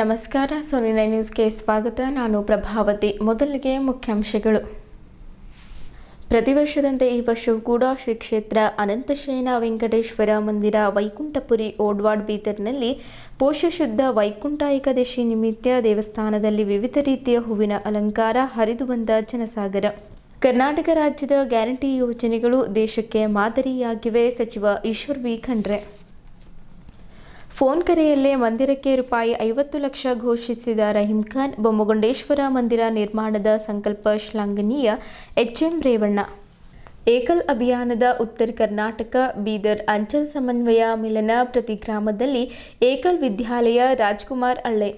ನಮಸ್ಕಾರ. ಸೋನಿ ನ್ಯೂಸ್ಗೆ ಸ್ವಾಗತ. ನಾನು ಪ್ರಭಾವತಿ. ಮೊದಲಿಗೆ ಮುಖ್ಯಾಂಶಗಳು. ಪ್ರತಿ ವರ್ಷದಂತೆ ಈ ವರ್ಷವೂ ಕೂಡ ಶ್ರೀ ಕ್ಷೇತ್ರ ಅನಂತಶಯನ ವೆಂಕಟೇಶ್ವರ ಮಂದಿರ ವೈಕುಂಠಪುರಿ ಓಡ್ವಾಡ್ ಬೀದರ್ನಲ್ಲಿ ಪೋಷ ಶುದ್ಧ ವೈಕುಂಠ ಏಕಾದಶಿ ನಿಮಿತ್ತ ದೇವಸ್ಥಾನದಲ್ಲಿ ವಿವಿಧ ರೀತಿಯ ಹೂವಿನ ಅಲಂಕಾರ, ಹರಿದು ಬಂದ ಜನಸಾಗರ. ಕರ್ನಾಟಕ ರಾಜ್ಯದ ಗ್ಯಾರಂಟಿ ಯೋಜನೆಗಳು ದೇಶಕ್ಕೆ ಮಾದರಿಯಾಗಿವೆ. ಸಚಿವ ಈಶ್ವರ್ ಬಿ ಖಂಡ್ರೆ. ಫೋನ್ ಕರೆಯಲ್ಲೇ ಮಂದಿರಕ್ಕೆ ₹50 ಲಕ್ಷ ಘೋಷಿಸಿದ ರಹೀಂ ಖಾನ್. ಬೊಮ್ಮಗೊಂಡೇಶ್ವರ ಮಂದಿರ ನಿರ್ಮಾಣದ ಸಂಕಲ್ಪ ಶ್ಲಾಘನೀಯ. ಎಚ್ಎಂ ರೇವಣ್ಣ. ಏಕಲ್ ಅಭಿಯಾನದ ಉತ್ತರ ಕರ್ನಾಟಕ ಬೀದರ್ ಅಂಚಲ್ ಸಮನ್ವಯ ಮಿಲನ. ಪ್ರತಿ ಗ್ರಾಮದಲ್ಲಿ ಏಕಲ್ ವಿದ್ಯಾಲಯ. ರಾಜ್ಕುಮಾರ್ ಅಳ್ಳೆ.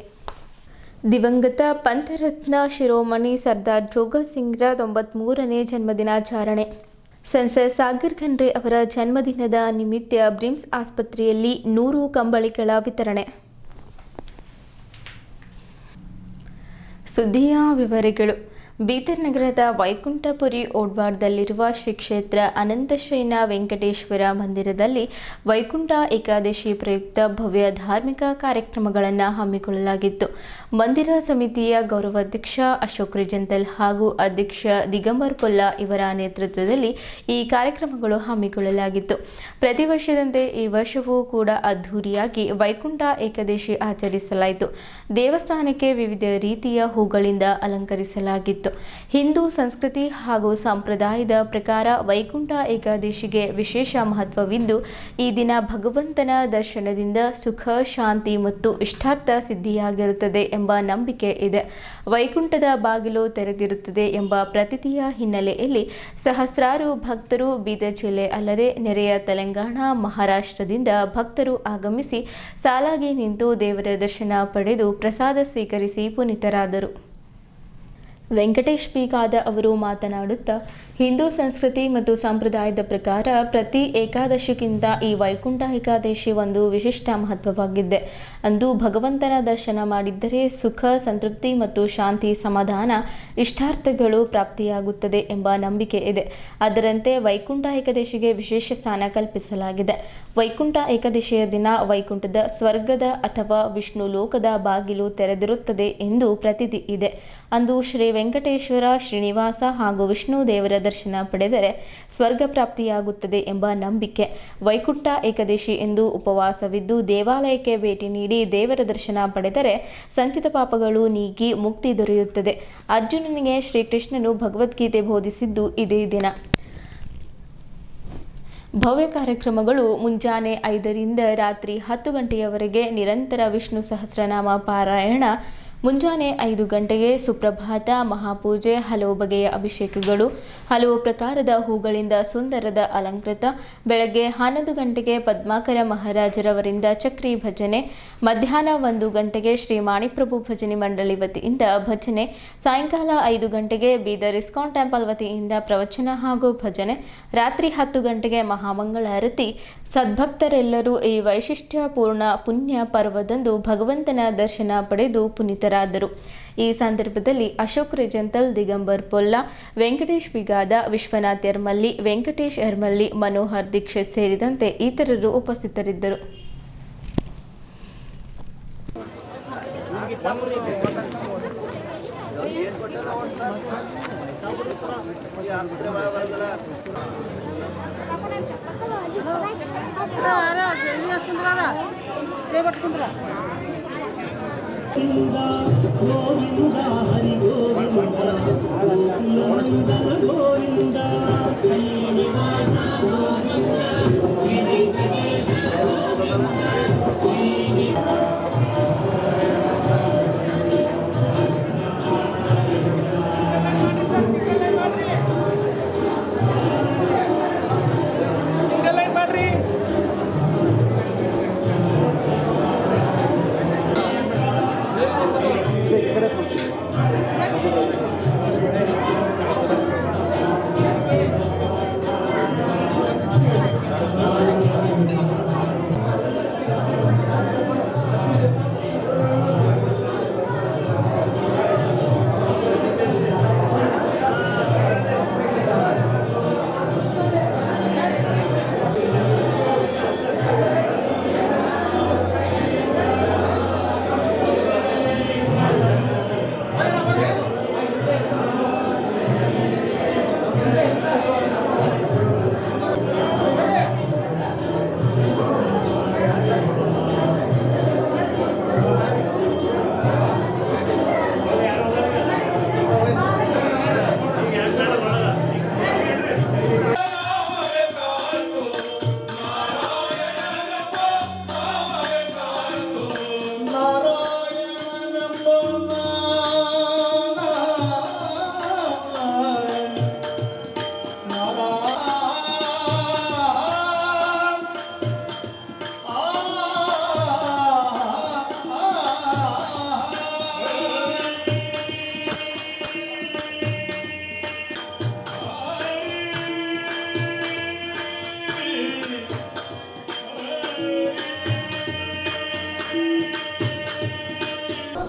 ದಿವಂಗತ ಪಂಥರತ್ನ ಶಿರೋಮಣಿ ಸರ್ದಾರ್ ಜೋಗ ಸಿಂಗ್ರ 93ನೇ ಜನ್ಮದಿನಾಚರಣೆ. ಸಂಸದ ಸಾಗರ್ ಖಂಡ್ರೆ ಅವರ ಜನ್ಮದಿನದ ನಿಮಿತ್ತ ಬ್ರಿಮ್ಸ್ ಆಸ್ಪತ್ರೆಯಲ್ಲಿ 100 ಕಂಬಳಿಗಳ ವಿತರಣೆ. ಸುದ್ದಿಯ ವಿವರಗಳು. ಬೀದರ್ ನಗರದ ವೈಕುಂಠಪುರಿ ಓಡ್ವಾಡ್ದಲ್ಲಿರುವ ಶ್ರೀ ಕ್ಷೇತ್ರ ಅನಂತಶಯನ ವೆಂಕಟೇಶ್ವರ ಮಂದಿರದಲ್ಲಿ ವೈಕುಂಠ ಏಕಾದಶಿ ಪ್ರಯುಕ್ತ ಭವ್ಯ ಧಾರ್ಮಿಕ ಕಾರ್ಯಕ್ರಮಗಳನ್ನು ಹಮ್ಮಿಕೊಳ್ಳಲಾಗಿತ್ತು. ಮಂದಿರ ಸಮಿತಿಯ ಗೌರವಾಧ್ಯಕ್ಷ ಅಶೋಕ್ ರಿಜಂತಲ್ ಹಾಗೂ ಅಧ್ಯಕ್ಷ ದಿಗಂಬರ್ ಪೊಲ್ಲ ಇವರ ನೇತೃತ್ವದಲ್ಲಿ ಈ ಕಾರ್ಯಕ್ರಮಗಳು ಹಮ್ಮಿಕೊಳ್ಳಲಾಗಿತ್ತು. ಪ್ರತಿ ವರ್ಷದಂತೆ ಈ ವರ್ಷವೂ ಕೂಡ ಅದ್ಧೂರಿಯಾಗಿ ವೈಕುಂಠ ಏಕಾದಶಿ ಆಚರಿಸಲಾಯಿತು. ದೇವಸ್ಥಾನಕ್ಕೆ ವಿವಿಧ ರೀತಿಯ ಹೂಗಳಿಂದ ಅಲಂಕರಿಸಲಾಗಿತ್ತು. ಹಿಂದೂ ಸಂಸ್ಕೃತಿ ಹಾಗೂ ಸಂಪ್ರದಾಯದ ಪ್ರಕಾರ ವೈಕುಂಠ ಏಕಾದಶಿಗೆ ವಿಶೇಷ ಮಹತ್ವವಿದ್ದು, ಈ ದಿನ ಭಗವಂತನ ದರ್ಶನದಿಂದ ಸುಖ, ಶಾಂತಿ ಮತ್ತು ಇಷ್ಟಾರ್ಥ ಸಿದ್ಧಿಯಾಗಿರುತ್ತದೆ ಎಂಬ ನಂಬಿಕೆ ಇದೆ. ವೈಕುಂಠದ ಬಾಗಿಲು ತೆರೆದಿರುತ್ತದೆ ಎಂಬ ಪ್ರತೀತಿಯ ಹಿನ್ನೆಲೆಯಲ್ಲಿ ಸಹಸ್ರಾರು ಭಕ್ತರು ಬೀದರ್ ಜಿಲ್ಲೆ ಅಲ್ಲದೆ ನೆರೆಯ ತೆಲಂಗಾಣ, ಮಹಾರಾಷ್ಟ್ರದಿಂದ ಭಕ್ತರು ಆಗಮಿಸಿ ಸಾಲಾಗಿ ನಿಂತು ದೇವರ ದರ್ಶನ ಪಡೆದು ಪ್ರಸಾದ ಸ್ವೀಕರಿಸಿ ಪುನೀತರಾದರು. ವೆಂಕಟೇಶ್ ಬಿ ಗಾದ ಅವರು ಮಾತನಾಡುತ್ತಾ, ಹಿಂದೂ ಸಂಸ್ಕೃತಿ ಮತ್ತು ಸಂಪ್ರದಾಯದ ಪ್ರಕಾರ ಪ್ರತಿ ಏಕಾದಶಿಗಿಂತ ಈ ವೈಕುಂಠ ಏಕಾದಶಿ ಒಂದು ವಿಶಿಷ್ಟ ಮಹತ್ವವಾಗಿದೆ. ಅಂದು ಭಗವಂತನ ದರ್ಶನ ಮಾಡಿದ್ದರೆ ಸುಖ, ಸಂತೃಪ್ತಿ ಮತ್ತು ಶಾಂತಿ, ಸಮಾಧಾನ, ಇಷ್ಟಾರ್ಥಗಳು ಪ್ರಾಪ್ತಿಯಾಗುತ್ತದೆ ಎಂಬ ನಂಬಿಕೆ ಇದೆ. ಅದರಂತೆ ವೈಕುಂಠ ಏಕಾದಶಿಗೆ ವಿಶೇಷ ಸ್ಥಾನ ಕಲ್ಪಿಸಲಾಗಿದೆ. ವೈಕುಂಠ ಏಕಾದಶಿಯ ದಿನ ವೈಕುಂಠದ ಸ್ವರ್ಗದ ಅಥವಾ ವಿಷ್ಣು ಲೋಕದ ಬಾಗಿಲು ತೆರೆದಿರುತ್ತದೆ ಎಂದು ಪ್ರತೀತಿ ಇದೆ. ಅಂದು ಶ್ರೀ ವೆಂಕಟೇಶ್ವರ, ಶ್ರೀನಿವಾಸ ಹಾಗೂ ವಿಷ್ಣು ದೇವರ ದರ್ಶನ ಪಡೆದರೆ ಸ್ವರ್ಗ ಪ್ರಾಪ್ತಿಯಾಗುತ್ತದೆ ಎಂಬ ನಂಬಿಕೆ. ವೈಕುಂಠ ಏಕಾದಶಿ ಎಂದು ಉಪವಾಸವಿದ್ದು ದೇವಾಲಯಕ್ಕೆ ಭೇಟಿ ನೀಡಿ ದೇವರ ದರ್ಶನ ಪಡೆದರೆ ಸಂಚಿತ ಪಾಪಗಳು ನೀಗಿ ಮುಕ್ತಿ ದೊರೆಯುತ್ತದೆ. ಅರ್ಜುನನಿಗೆ ಶ್ರೀಕೃಷ್ಣನು ಭಗವದ್ಗೀತೆ ಬೋಧಿಸಿದ್ದು ಇದೇ ದಿನ. ಭವ್ಯ ಕಾರ್ಯಕ್ರಮಗಳು ಮುಂಜಾನೆ 5ರಿಂದ ರಾತ್ರಿ 10 ಗಂಟೆಯವರೆಗೆ ನಿರಂತರ ವಿಷ್ಣು ಸಹಸ್ರನಾಮ ಪಾರಾಯಣ. ಮುಂಜಾನೆ 5 ಗಂಟೆಗೆ ಸುಪ್ರಭಾತ, ಮಹಾಪೂಜೆ, ಹಲವು ಬಗೆಯ ಅಭಿಷೇಕಗಳು, ಹಲವು ಪ್ರಕಾರದ ಹೂಗಳಿಂದ ಸುಂದರದ ಅಲಂಕೃತ. ಬೆಳಗ್ಗೆ 11 ಗಂಟೆಗೆ ಪದ್ಮಾಕರ ಮಹಾರಾಜರವರಿಂದ ಚಕ್ರಿ ಭಜನೆ. ಮಧ್ಯಾಹ್ನ 1 ಗಂಟೆಗೆ ಶ್ರೀ ಮಾಣಿಪ್ರಭು ಭಜನೆ ಮಂಡಳಿ ವತಿಯಿಂದ ಭಜನೆ. ಸಾಯಂಕಾಲ 5 ಗಂಟೆಗೆ ಬೀದರ್ ಇಸ್ಕಾನ್ ಟೆಂಪಲ್ ವತಿಯಿಂದ ಪ್ರವಚನ ಹಾಗೂ ಭಜನೆ. ರಾತ್ರಿ 10 ಗಂಟೆಗೆ ಮಹಾಮಂಗಳಾರತಿ. ಸದ್ಭಕ್ತರೆಲ್ಲರೂ ಈ ವೈಶಿಷ್ಟ್ಯಪೂರ್ಣ ಪುಣ್ಯ ಪರ್ವದಂದು ಭಗವಂತನ ದರ್ಶನ ಪಡೆದು ಪುನೀತರಾದರು. ಈ ಸಂದರ್ಭದಲ್ಲಿ ಅಶೋಕ್ ರಿಜಂತಲ್, ದಿಗಂಬರ್ ಪೊಲ್ಲ, ವೆಂಕಟೇಶ್ ಬಿಗಾದ, ವಿಶ್ವನಾಥ್ ಯರ್ಮಲ್ಲಿ, ವೆಂಕಟೇಶ್ ಯರ್ಮಲ್ಲಿ, ಮನೋಹರ್ ದೀಕ್ಷಿತ್ ಸೇರಿದಂತೆ ಇತರರು ಉಪಸ್ಥಿತರಿದ್ದರು.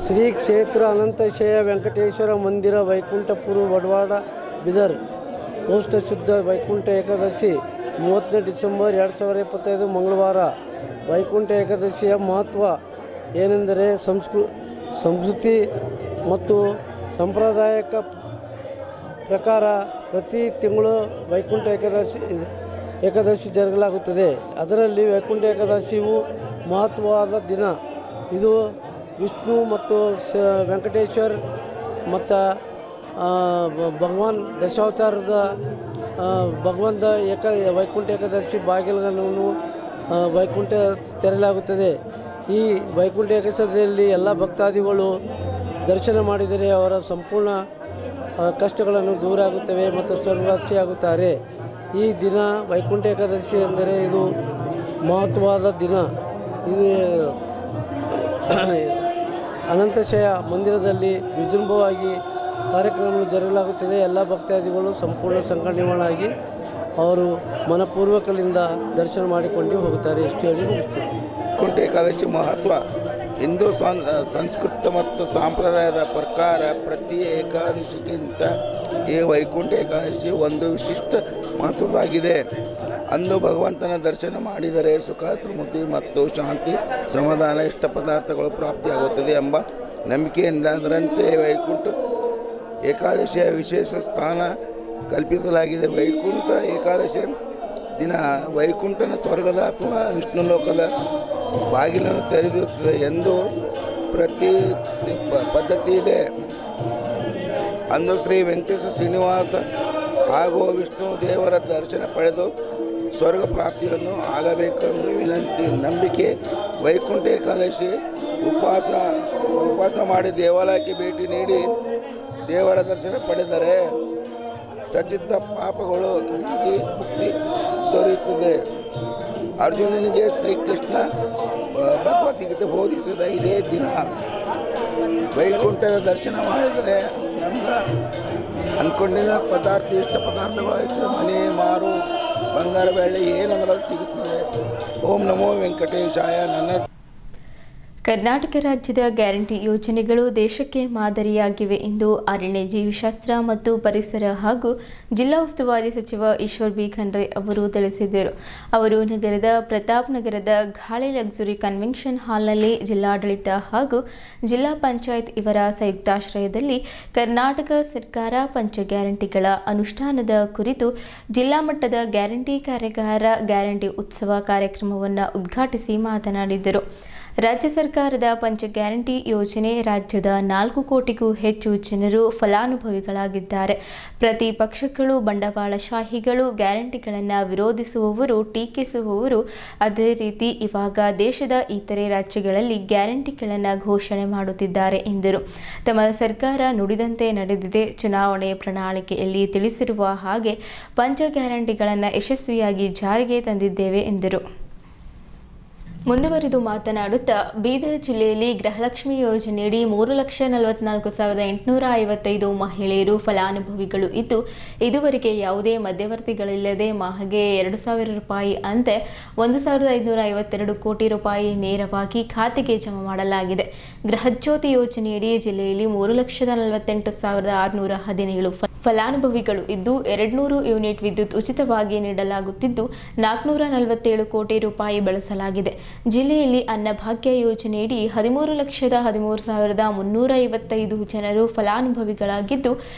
ಶ್ರೀ ಕ್ಷೇತ್ರ ಅನಂತಶಯ ವೆಂಕಟೇಶ್ವರ ಮಂದಿರ ವೈಕುಂಠಪುರ ವಡವಾಡ ಬೀದರ್ ಪೌಷ ಶುದ್ಧ ವೈಕುಂಠ ಏಕಾದಶಿ 30 ಡಿಸೆಂಬರ್ 2025 ಮಂಗಳವಾರ. ವೈಕುಂಠ ಏಕಾದಶಿಯ ಮಹತ್ವ ಏನೆಂದರೆ ಸಂಸ್ಕೃತಿ ಮತ್ತು ಸಂಪ್ರದಾಯಕ ಪ್ರಕಾರ ಪ್ರತಿ ತಿಂಗಳು ವೈಕುಂಠ ಏಕಾದಶಿ ಜರುಗಲಾಗುತ್ತದೆ. ಅದರಲ್ಲಿ ವೈಕುಂಠ ಏಕಾದಶಿಯು ಮಹತ್ವವಾದ ದಿನ. ಇದು ವಿಷ್ಣು ಮತ್ತು ವೆಂಕಟೇಶ್ವರ ಮತ್ತು ಭಗವಾನ್ ದಶಾವತಾರದ ಭಗವಂತ ವೈಕುಂಠ ಏಕಾದಶಿ ಬಾಗಿಲನ್ನು ವೈಕುಂಠ ತೆರಲಾಗುತ್ತದೆ. ಈ ವೈಕುಂಠ ಏಕಾದಶಿಯಲ್ಲಿ ಎಲ್ಲ ಭಕ್ತಾದಿಗಳು ದರ್ಶನ ಮಾಡಿದರೆ ಅವರ ಸಂಪೂರ್ಣ ಕಷ್ಟಗಳನ್ನು ದೂರ ಆಗುತ್ತವೆ ಮತ್ತು ಸ್ವರ್ಗವಾಸಿಯಾಗುತ್ತಾರೆ. ಈ ದಿನ ವೈಕುಂಠ ಏಕಾದಶಿ ಎಂದರೆ ಇದು ಮಹತ್ವವಾದ ದಿನ. ಇದು ಅನಂತಶಯ ಮಂದಿರದಲ್ಲಿ ವಿಜೃಂಭವಾಗಿ ಕಾರ್ಯಕ್ರಮಗಳು ಜರುಗಲಾಗುತ್ತದೆ. ಎಲ್ಲ ಭಕ್ತಾದಿಗಳು ಸಂಪೂರ್ಣ ಸಂಘಟನೆಗಳಾಗಿ ಅವರು ಮನಪೂರ್ವಕದಿಂದ ದರ್ಶನ ಮಾಡಿಕೊಂಡು ಹೋಗುತ್ತಾರೆ. ಇಷ್ಟು ಹೇಳಿ ಮುಗಿಸ್ತೀವಿ. ವೈಕುಂಠ ಏಕಾದಶಿ ಮಹತ್ವ ಹಿಂದೂ ಸಂಸ್ಕೃತಿ ಮತ್ತು ಸಂಪ್ರದಾಯದ ಪ್ರಕಾರ ಪ್ರತಿ ಏಕಾದಶಿಗಿಂತ ಈ ವೈಕುಂಠ ಏಕಾದಶಿ ಒಂದು ವಿಶಿಷ್ಟ ಮಹತ್ವವಾಗಿದೆ. ಅಂದು ಭಗವಂತನ ದರ್ಶನ ಮಾಡಿದರೆ ಸುಖ ಸಮೃದ್ಧಿ ಮತ್ತು ಶಾಂತಿ ಸಮಾಧಾನ ಇಷ್ಟ ಪದಾರ್ಥಗಳು ಪ್ರಾಪ್ತಿಯಾಗುತ್ತದೆ ಎಂಬ ನಂಬಿಕೆಯಿಂದ ಅದರಂತೆ ವೈಕುಂಠ ಏಕಾದಶಿಯ ವಿಶೇಷ ಸ್ಥಾನ ಕಲ್ಪಿಸಲಾಗಿದೆ. ವೈಕುಂಠ ಏಕಾದಶಿ ದಿನ ವೈಕುಂಠನ ಸ್ವರ್ಗದ ಅಥವಾ ವಿಷ್ಣು ಲೋಕದ ಬಾಗಿಲನ್ನು ತೆರೆದಿರುತ್ತದೆ ಎಂದು ಪದ್ಧತಿ ಇದೆ. ಅಂದು ಶ್ರೀ ವೆಂಕಟೇಶ್ವರ ಶ್ರೀನಿವಾಸ ಹಾಗೂ ವಿಷ್ಣು ದೇವರ ದರ್ಶನ ಪಡೆದು ಸ್ವರ್ಗ ಪ್ರಾಪ್ತಿಯನ್ನು ಆಗಬೇಕೆಂದು ನಂಬಿಕೆ. ವೈಕುಂಠ ಏಕಾದಶಿ ಉಪವಾಸ ಮಾಡಿ ದೇವಾಲಯಕ್ಕೆ ಭೇಟಿ ನೀಡಿ ದೇವರ ದರ್ಶನ ಪಡೆದರೆ ಸಚಿತ್ತ ಪಾಪಗಳು ನೀಗಿ ಮುಕ್ತಿ ದೊರೆಯುತ್ತದೆ. ಅರ್ಜುನನಿಗೆ ಶ್ರೀಕೃಷ್ಣ ಭಗವದ್ಗೀತೆ ಬೋಧಿಸಿದ ಇದೇ ದಿನ ವೈಕುಂಠದ ದರ್ಶನ ಮಾಡಿದರೆ ನಮ್ಗೆ ಅಂದ್ಕೊಂಡಿದ್ದ ಇಷ್ಟ ಪದಾರ್ಥಗಳು ಆಯ್ತದೆ. ಮನೆ ಮಾರು ಬಂಗಾರ ಬೆಳ್ಳಿ ಏನಂದ್ರೆ ಸಿಗುತ್ತದೆ. ಓಂ ನಮೋ ವೆಂಕಟೇಶಾಯ. ನನ್ನ ಕರ್ನಾಟಕ ರಾಜ್ಯದ ಗ್ಯಾರಂಟಿ ಯೋಜನೆಗಳು ದೇಶಕ್ಕೆ ಮಾದರಿಯಾಗಿವೆ ಎಂದು ಅರಣ್ಯ ಜೀವಿಶಾಸ್ತ್ರ ಮತ್ತು ಪರಿಸರ ಹಾಗೂ ಜಿಲ್ಲಾ ಉಸ್ತುವಾರಿ ಸಚಿವ ಈಶ್ವರ್ ಬಿ ಖಂಡ್ರೆ ಅವರು ತಿಳಿಸಿದರು. ಅವರು ನಗರದ ಪ್ರತಾಪ್ ನಗರದ ಗಾಳಿ ಲಕ್ಸುರಿ ಕನ್ವೆನ್ಷನ್ ಹಾಲ್ನಲ್ಲಿ ಜಿಲ್ಲಾಡಳಿತ ಹಾಗೂ ಜಿಲ್ಲಾ ಪಂಚಾಯತ್ ಇವರ ಸಂಯುಕ್ತಾಶ್ರಯದಲ್ಲಿ ಕರ್ನಾಟಕ ಸರ್ಕಾರ ಪಂಚ ಗ್ಯಾರಂಟಿಗಳ ಅನುಷ್ಠಾನದ ಕುರಿತು ಜಿಲ್ಲಾ ಮಟ್ಟದ ಗ್ಯಾರಂಟಿ ಕಾರ್ಯಾಗಾರ ಗ್ಯಾರಂಟಿ ಉತ್ಸವ ಕಾರ್ಯಕ್ರಮವನ್ನು ಉದ್ಘಾಟಿಸಿ ಮಾತನಾಡಿದರು. ರಾಜ್ಯ ಸರ್ಕಾರದ ಪಂಚ ಗ್ಯಾರಂಟಿ ಯೋಜನೆ ರಾಜ್ಯದ 4 ಕೋಟಿಗೂ ಹೆಚ್ಚು ಜನರು ಫಲಾನುಭವಿಗಳಾಗಿದ್ದಾರೆ. ಪ್ರತಿಪಕ್ಷಗಳು ಬಂಡವಾಳಶಾಹಿಗಳು ಗ್ಯಾರಂಟಿಗಳನ್ನು ವಿರೋಧಿಸುವವರು ಟೀಕಿಸುವವರು ಅದೇ ರೀತಿ ಇವಾಗ ದೇಶದ ಇತರೆ ರಾಜ್ಯಗಳಲ್ಲಿ ಗ್ಯಾರಂಟಿಗಳನ್ನು ಘೋಷಣೆ ಮಾಡುತ್ತಿದ್ದಾರೆ ಎಂದರು. ತಮ್ಮ ಸರ್ಕಾರ ನುಡಿದಂತೆ ನಡೆದಿದೆ. ಚುನಾವಣೆ ಪ್ರಣಾಳಿಕೆಯಲ್ಲಿ ತಿಳಿಸಿರುವ ಹಾಗೆ ಪಂಚ ಗ್ಯಾರಂಟಿಗಳನ್ನು ಯಶಸ್ವಿಯಾಗಿ ಜಾರಿಗೆ ತಂದಿದ್ದೇವೆ ಎಂದರು. ಮುಂದುವರಿದು ಮಾತನಾಡುತ್ತಾ ಬೀದರ್ ಜಿಲ್ಲೆಯಲ್ಲಿ ಗೃಹಲಕ್ಷ್ಮಿ ಯೋಜನೆಯಡಿ 3,44,855 ಮಹಿಳೆಯರು ಫಲಾನುಭವಿಗಳು ಇದ್ದು ಇದುವರೆಗೆ ಯಾವುದೇ ಮಧ್ಯವರ್ತಿಗಳಿಲ್ಲದೆ ಮಾಹೆಗೆ 2,000 ರೂಪಾಯಿ ಅಂತೆ 1,552 ಕೋಟಿ ರೂಪಾಯಿ ನೇರವಾಗಿ ಖಾತೆಗೆ ಜಮಾ ಮಾಡಲಾಗಿದೆ. ಗೃಹಜ್ಯೋತಿ ಯೋಜನೆಯಡಿ ಜಿಲ್ಲೆಯಲ್ಲಿ 3,48,617 ಫಲಾನುಭವಿಗಳು ಇದ್ದು 200 ಯೂನಿಟ್ ವಿದ್ಯುತ್ ಉಚಿತವಾಗಿ ನೀಡಲಾಗುತ್ತಿದ್ದು 447 ಕೋಟಿ ರೂಪಾಯಿ ಬಳಸಲಾಗಿದೆ. ಜಿಲ್ಲೆಯಲ್ಲಿ ಅನ್ನಭಾಗ್ಯ ಯೋಜನೆಯಡಿ 13,13,355 ಜನರು ಫಲಾನುಭವಿಗಳಾಗಿದ್ದು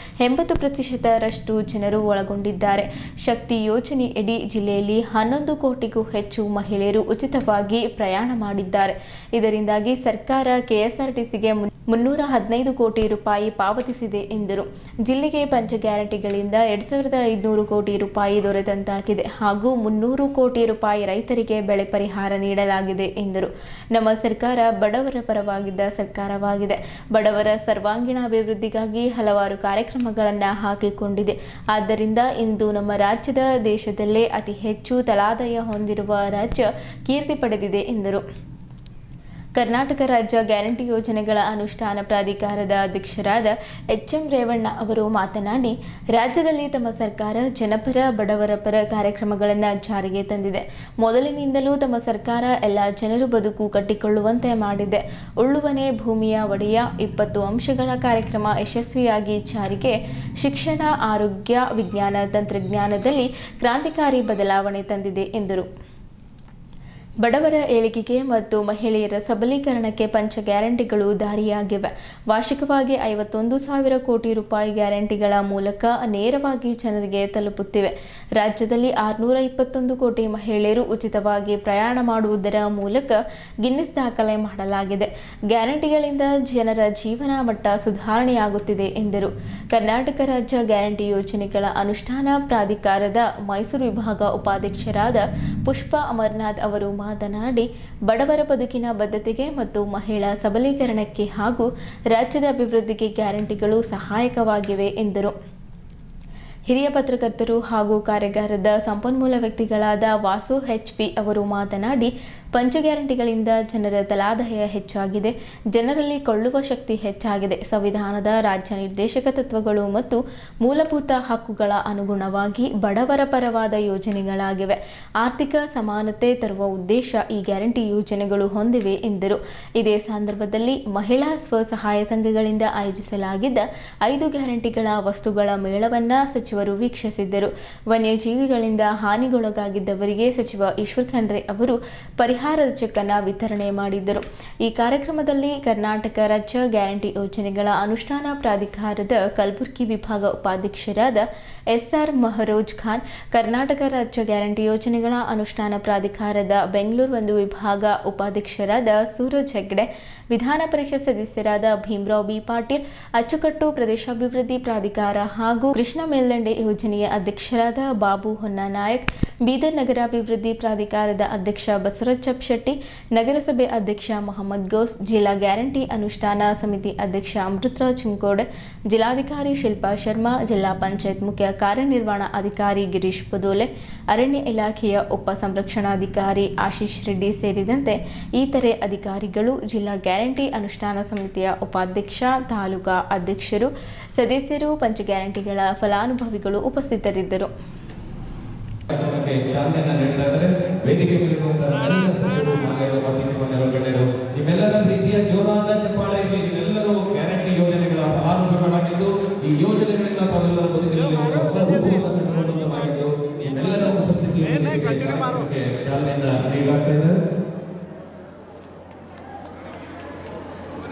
80% ಜನರು ಒಳಗೊಂಡಿದ್ದಾರೆ. ಶಕ್ತಿ ಯೋಜನೆಯಡಿ ಜಿಲ್ಲೆಯಲ್ಲಿ 11 ಕೋಟಿಗೂ ಹೆಚ್ಚು ಮಹಿಳೆಯರು ಉಚಿತವಾಗಿ ಪ್ರಯಾಣ ಮಾಡಿದ್ದಾರೆ. ಇದರಿಂದಾಗಿ ಸರ್ಕಾರ ಕೆಎಸ್ಆರ್ಟಿಸಿಗೆ 315 ಕೋಟಿ ರೂಪಾಯಿ ಪಾವತಿಸಿದೆ ಎಂದರು. ಜಿಲ್ಲೆಗೆ ಪಂಚ ಗ್ಯಾರಂಟಿಗಳಿಂದ 2,500 ಕೋಟಿ ರೂಪಾಯಿ ದೊರೆತಂತಾಗಿದೆ ಹಾಗೂ 300 ಕೋಟಿ ರೂಪಾಯಿ ರೈತರಿಗೆ ಬೆಳೆ ಪರಿಹಾರ ನೀಡಲಾಗಿದೆ ಎಂದರು. ನಮ್ಮ ಸರ್ಕಾರ ಬಡವರ ಪರವಾಗಿದ್ದ ಸರ್ಕಾರವಾಗಿದೆ. ಬಡವರ ಸರ್ವಾಂಗೀಣ ಅಭಿವೃದ್ಧಿಗಾಗಿ ಹಲವಾರು ಕಾರ್ಯಕ್ರಮಗಳನ್ನು ಹಾಕಿಕೊಂಡಿದೆ. ಆದ್ದರಿಂದ ಇಂದು ನಮ್ಮ ರಾಜ್ಯದ ದೇಶದಲ್ಲೇ ಅತಿ ಹೆಚ್ಚು ತಲಾದಾಯ ಹೊಂದಿರುವ ರಾಜ್ಯ ಕೀರ್ತಿ ಪಡೆದಿದೆ ಎಂದರು. ಕರ್ನಾಟಕ ರಾಜ್ಯ ಗ್ಯಾರಂಟಿ ಯೋಜನೆಗಳ ಅನುಷ್ಠಾನ ಪ್ರಾಧಿಕಾರದ ಅಧ್ಯಕ್ಷರಾದ ಎಚ್.ಎಂ. ರೇವಣ್ಣ ಅವರು ಮಾತನಾಡಿ, ರಾಜ್ಯದಲ್ಲಿ ತಮ್ಮ ಸರ್ಕಾರ ಜನಪರ ಬಡವರ ಪರ ಕಾರ್ಯಕ್ರಮಗಳನ್ನು ಜಾರಿಗೆ ತಂದಿದೆ. ಮೊದಲಿನಿಂದಲೂ ತಮ್ಮ ಸರ್ಕಾರ ಎಲ್ಲ ಜನರು ಬದುಕು ಕಟ್ಟಿಕೊಳ್ಳುವಂತೆ ಮಾಡಿದೆ. ಉಳ್ಳುವನೇ ಭೂಮಿಯ ಒಡೆಯ 20 ಅಂಶಗಳ ಕಾರ್ಯಕ್ರಮ ಯಶಸ್ವಿಯಾಗಿ ಜಾರಿಗೆ, ಶಿಕ್ಷಣ, ಆರೋಗ್ಯ, ವಿಜ್ಞಾನ, ತಂತ್ರಜ್ಞಾನದಲ್ಲಿ ಕ್ರಾಂತಿಕಾರಿ ಬದಲಾವಣೆ ತಂದಿದೆ ಎಂದರು. ಬಡವರ ಏಳಿಗೆಗೆ ಮತ್ತು ಮಹಿಳೆಯರ ಸಬಲೀಕರಣಕ್ಕೆ ಪಂಚ ಗ್ಯಾರಂಟಿಗಳು ದಾರಿಯಾಗಿವೆ. ವಾರ್ಷಿಕವಾಗಿ 51,000 ಕೋಟಿ ರೂಪಾಯಿ ಗ್ಯಾರಂಟಿಗಳ ಮೂಲಕ ನೇರವಾಗಿ ಜನರಿಗೆ ತಲುಪುತ್ತಿವೆ. ರಾಜ್ಯದಲ್ಲಿ 621 ಕೋಟಿ ಮಹಿಳೆಯರು ಉಚಿತವಾಗಿ ಪ್ರಯಾಣ ಮಾಡುವುದರ ಮೂಲಕ ಗಿನ್ನಿಸ್ ದಾಖಲೆ ಮಾಡಲಾಗಿದೆ. ಗ್ಯಾರಂಟಿಗಳಿಂದ ಜನರ ಜೀವನ ಮಟ್ಟ ಸುಧಾರಣೆಯಾಗುತ್ತಿದೆ ಎಂದರು. ಕರ್ನಾಟಕ ರಾಜ್ಯ ಗ್ಯಾರಂಟಿ ಯೋಜನೆಗಳ ಅನುಷ್ಠಾನ ಪ್ರಾಧಿಕಾರದ ಮೈಸೂರು ವಿಭಾಗ ಉಪಾಧ್ಯಕ್ಷರಾದ ಪುಷ್ಪಾ ಅಮರನಾಥ್ ಅವರು ಮಾತನಾಡಿ, ಬಡವರ ಬದುಕಿನ ಬದ್ಧತೆಗೆ ಮತ್ತು ಮಹಿಳಾ ಸಬಲೀಕರಣಕ್ಕೆ ಹಾಗೂ ರಾಜ್ಯದ ಅಭಿವೃದ್ಧಿಗೆ ಗ್ಯಾರಂಟಿಗಳು ಸಹಾಯಕವಾಗಿವೆ ಎಂದರು. ಹಿರಿಯ ಪತ್ರಕರ್ತರು ಹಾಗೂ ಕಾರ್ಯಾಗಾರದ ಸಂಪನ್ಮೂಲ ವ್ಯಕ್ತಿಗಳಾದ ವಾಸು ಎಚ್.ಪಿ. ಅವರು ಮಾತನಾಡಿ, ಪಂಚ ಗ್ಯಾರಂಟಿಗಳಿಂದ ಜನರ ತಲಾದಾಯ ಹೆಚ್ಚಾಗಿದೆ, ಜನರಲ್ಲಿ ಕೊಳ್ಳುವ ಶಕ್ತಿ ಹೆಚ್ಚಾಗಿದೆ. ಸಂವಿಧಾನದ ರಾಜ್ಯ ನಿರ್ದೇಶಕ ತತ್ವಗಳು ಮತ್ತು ಮೂಲಭೂತ ಹಕ್ಕುಗಳ ಅನುಗುಣವಾಗಿ ಬಡವರ ಪರವಾದ ಯೋಜನೆಗಳಾಗಿವೆ. ಆರ್ಥಿಕ ಸಮಾನತೆ ತರುವ ಉದ್ದೇಶ ಈ ಗ್ಯಾರಂಟಿ ಯೋಜನೆಗಳು ಹೊಂದಿವೆ ಎಂದರು. ಇದೇ ಸಂದರ್ಭದಲ್ಲಿ ಮಹಿಳಾ ಸ್ವಸಹಾಯ ಸಂಘಗಳಿಂದ ಆಯೋಜಿಸಲಾಗಿದ್ದ 5 ಗ್ಯಾರಂಟಿಗಳ ವಸ್ತುಗಳ ಮೇಳವನ್ನು ಸಚಿವರು ವೀಕ್ಷಿಸಿದ್ದರು. ವನ್ಯಜೀವಿಗಳಿಂದ ಹಾನಿಗೊಳಗಾಗಿದ್ದವರಿಗೆ ಸಚಿವ ಈಶ್ವರ್ ಖಂಡ್ರೆ ಅವರು ಪರಿಹಾರದ ಚೆಕ್ ಅನ್ನು ವಿತರಣೆ ಮಾಡಿದ್ದರು. ಈ ಕಾರ್ಯಕ್ರಮದಲ್ಲಿ ಕರ್ನಾಟಕ ರಾಜ್ಯ ಗ್ಯಾರಂಟಿ ಯೋಜನೆಗಳ ಅನುಷ್ಠಾನ ಪ್ರಾಧಿಕಾರದ ಕಲಬುರಗಿ ವಿಭಾಗ ಉಪಾಧ್ಯಕ್ಷರಾದ ಎಸ್.ಆರ್. ಮಹರೋಜ್ ಖಾನ್, ಕರ್ನಾಟಕ ರಾಜ್ಯ ಗ್ಯಾರಂಟಿ ಯೋಜನೆಗಳ ಅನುಷ್ಠಾನ ಪ್ರಾಧಿಕಾರದ ಬೆಂಗಳೂರು 1 ವಿಭಾಗ ಉಪಾಧ್ಯಕ್ಷರಾದ ಸೂರಜ್ ಹೆಗ್ಡೆ, ವಿಧಾನ ಪರಿಷತ್ ಸದಸ್ಯರಾದ ಭೀಮರಾವ್ ಬಿ ಪಾಟೀಲ್, ಅಚ್ಚುಕಟ್ಟು ಪ್ರದೇಶಾಭಿವೃದ್ಧಿ ಪ್ರಾಧಿಕಾರ ಹಾಗೂ ಕೃಷ್ಣ ಮೇಲ್ದಂಡೆ ಯೋಜನೆಯ ಅಧ್ಯಕ್ಷರಾದ ಬಾಬು ಹೊನ್ನನಾಯಕ್, ಬೀದರ್ ನಗರಾಭಿವೃದ್ಧಿ ಪ್ರಾಧಿಕಾರದ ಅಧ್ಯಕ್ಷ ಬಸವರಾಜ್ ಚಪ್ಶೆಟ್ಟಿ, ನಗರಸಭೆ ಅಧ್ಯಕ್ಷ ಮೊಹಮ್ಮದ್ ಗೌಸ್, ಜಿಲ್ಲಾ ಗ್ಯಾರಂಟಿ ಅನುಷ್ಠಾನ ಸಮಿತಿ ಅಧ್ಯಕ್ಷ ಅಮೃತರಾವ್ ಚಿಮ್ಕೋಡ್, ಜಿಲ್ಲಾಧಿಕಾರಿ ಶಿಲ್ಪಾ ಶರ್ಮಾ, ಜಿಲ್ಲಾ ಪಂಚಾಯತ್ ಮುಖ್ಯ ಕಾರ್ಯನಿರ್ವಹಣಾ ಅಧಿಕಾರಿ ಗಿರೀಶ್ ಬದೋಲೆ, ಅರಣ್ಯ ಇಲಾಖೆಯ ಉಪ ಸಂರಕ್ಷಣಾಧಿಕಾರಿ ಆಶೀಶ್ ರೆಡ್ಡಿ ಸೇರಿದಂತೆ ಇತರೆ ಅಧಿಕಾರಿಗಳು, ಜಿಲ್ಲಾ ಗ್ಯಾರಂಟಿ ಅನುಷ್ಠಾನ ಸಮಿತಿಯ ಉಪಾಧ್ಯಕ್ಷ, ತಾಲೂಕಾ ಅಧ್ಯಕ್ಷರು, ಸದಸ್ಯರು, ಪಂಚ ಗ್ಯಾರಂಟಿಗಳ ಫಲಾನುಭವಿಗಳು ಉಪಸ್ಥಿತರಿದ್ದರು. ನಿಮ್ಮೆಲ್ಲರ ಪ್ರೀತಿಯ ಜೋರಾದ ಚಪ್ಪಾಳೆ ನೀವೆಲ್ಲರೂ ಗ್ಯಾರಂಟಿ ಯೋಜನೆಗಳ ಫಲಾನುಭವಿಗಳಾಗಿದ್ದು ಈ ಯೋಜನೆಗಳಿಂದ ತಾವೆಲ್ಲರ ಬದುಕಿನಲ್ಲಿ ಹೊಸ ರೂಪವನ್ನು ಕಂಡುಕೊಂಡಂತಾಗಿದ್ದು ನಿಮ್ಮೆಲ್ಲರ ಉಪಸ್ಥಿತಿಯಲ್ಲಿ ಚಾಲನೆಯಿಂದ ನೀಡಲಾಗ್ತಾ ಇದೆ.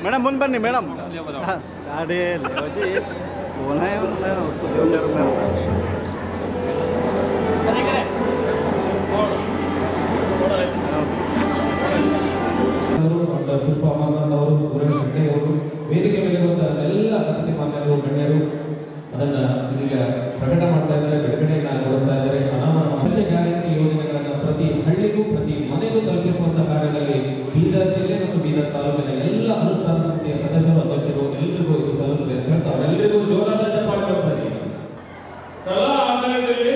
मैडम मुन बन्नी मैडम गाड़ी लेवजी कौन है उसको ಪುಷ್ಪಾ ಅಮರನಾಥ್ ಅವರು, ಸೂರಜ್ ಹೆಗ್ಡೆ ಅವರು, ವೇದಿಕೆ ಮೇಲಿರುವಂತಹ ಎಲ್ಲ ಅತಿಥಿ ಮಾನ್ಯರು, ಗಣ್ಯರು ಅದನ್ನು ಈಗ ಪ್ರಕಟ ಮಾಡ್ತಾ ಇದ್ದಾರೆ, ಬಿಡುಗಡೆಯನ್ನು ಗೊಳಿಸ್ತಾ ಇದ್ದಾರೆ. ಪಂಚ ಗ್ಯಾರಂಟಿ ಯೋಜನೆಗಳನ್ನು ಪ್ರತಿ ಹಳ್ಳಿಗೂ ಪ್ರತಿ ಮನೆಗೂ ತಲುಪಿಸುವಂತಹ ಕಾರ್ಯದಲ್ಲಿ ಬೀದರ್ ಜಿಲ್ಲೆ ಮತ್ತು ಬೀದರ್ ತಾಲೂಕಿನ ಎಲ್ಲ ಅನುಷ್ಠಾನ ಸಂಸ್ಥೆಯ ಸದಸ್ಯರು, ಅಧ್ಯಕ್ಷರು ಎಲ್ಲರಿಗೂ ಇದು ಸಲ್ಲುತ್ತದೆ ಅಂತ ಹೇಳ್ತಾ ಅವರೆಲ್ಲರಿಗೂ ಜೋರಾದ ಚಪ್ಪಾಳೆ ಸರಿ. ತಲಾ ಆದಾಯದಲ್ಲಿ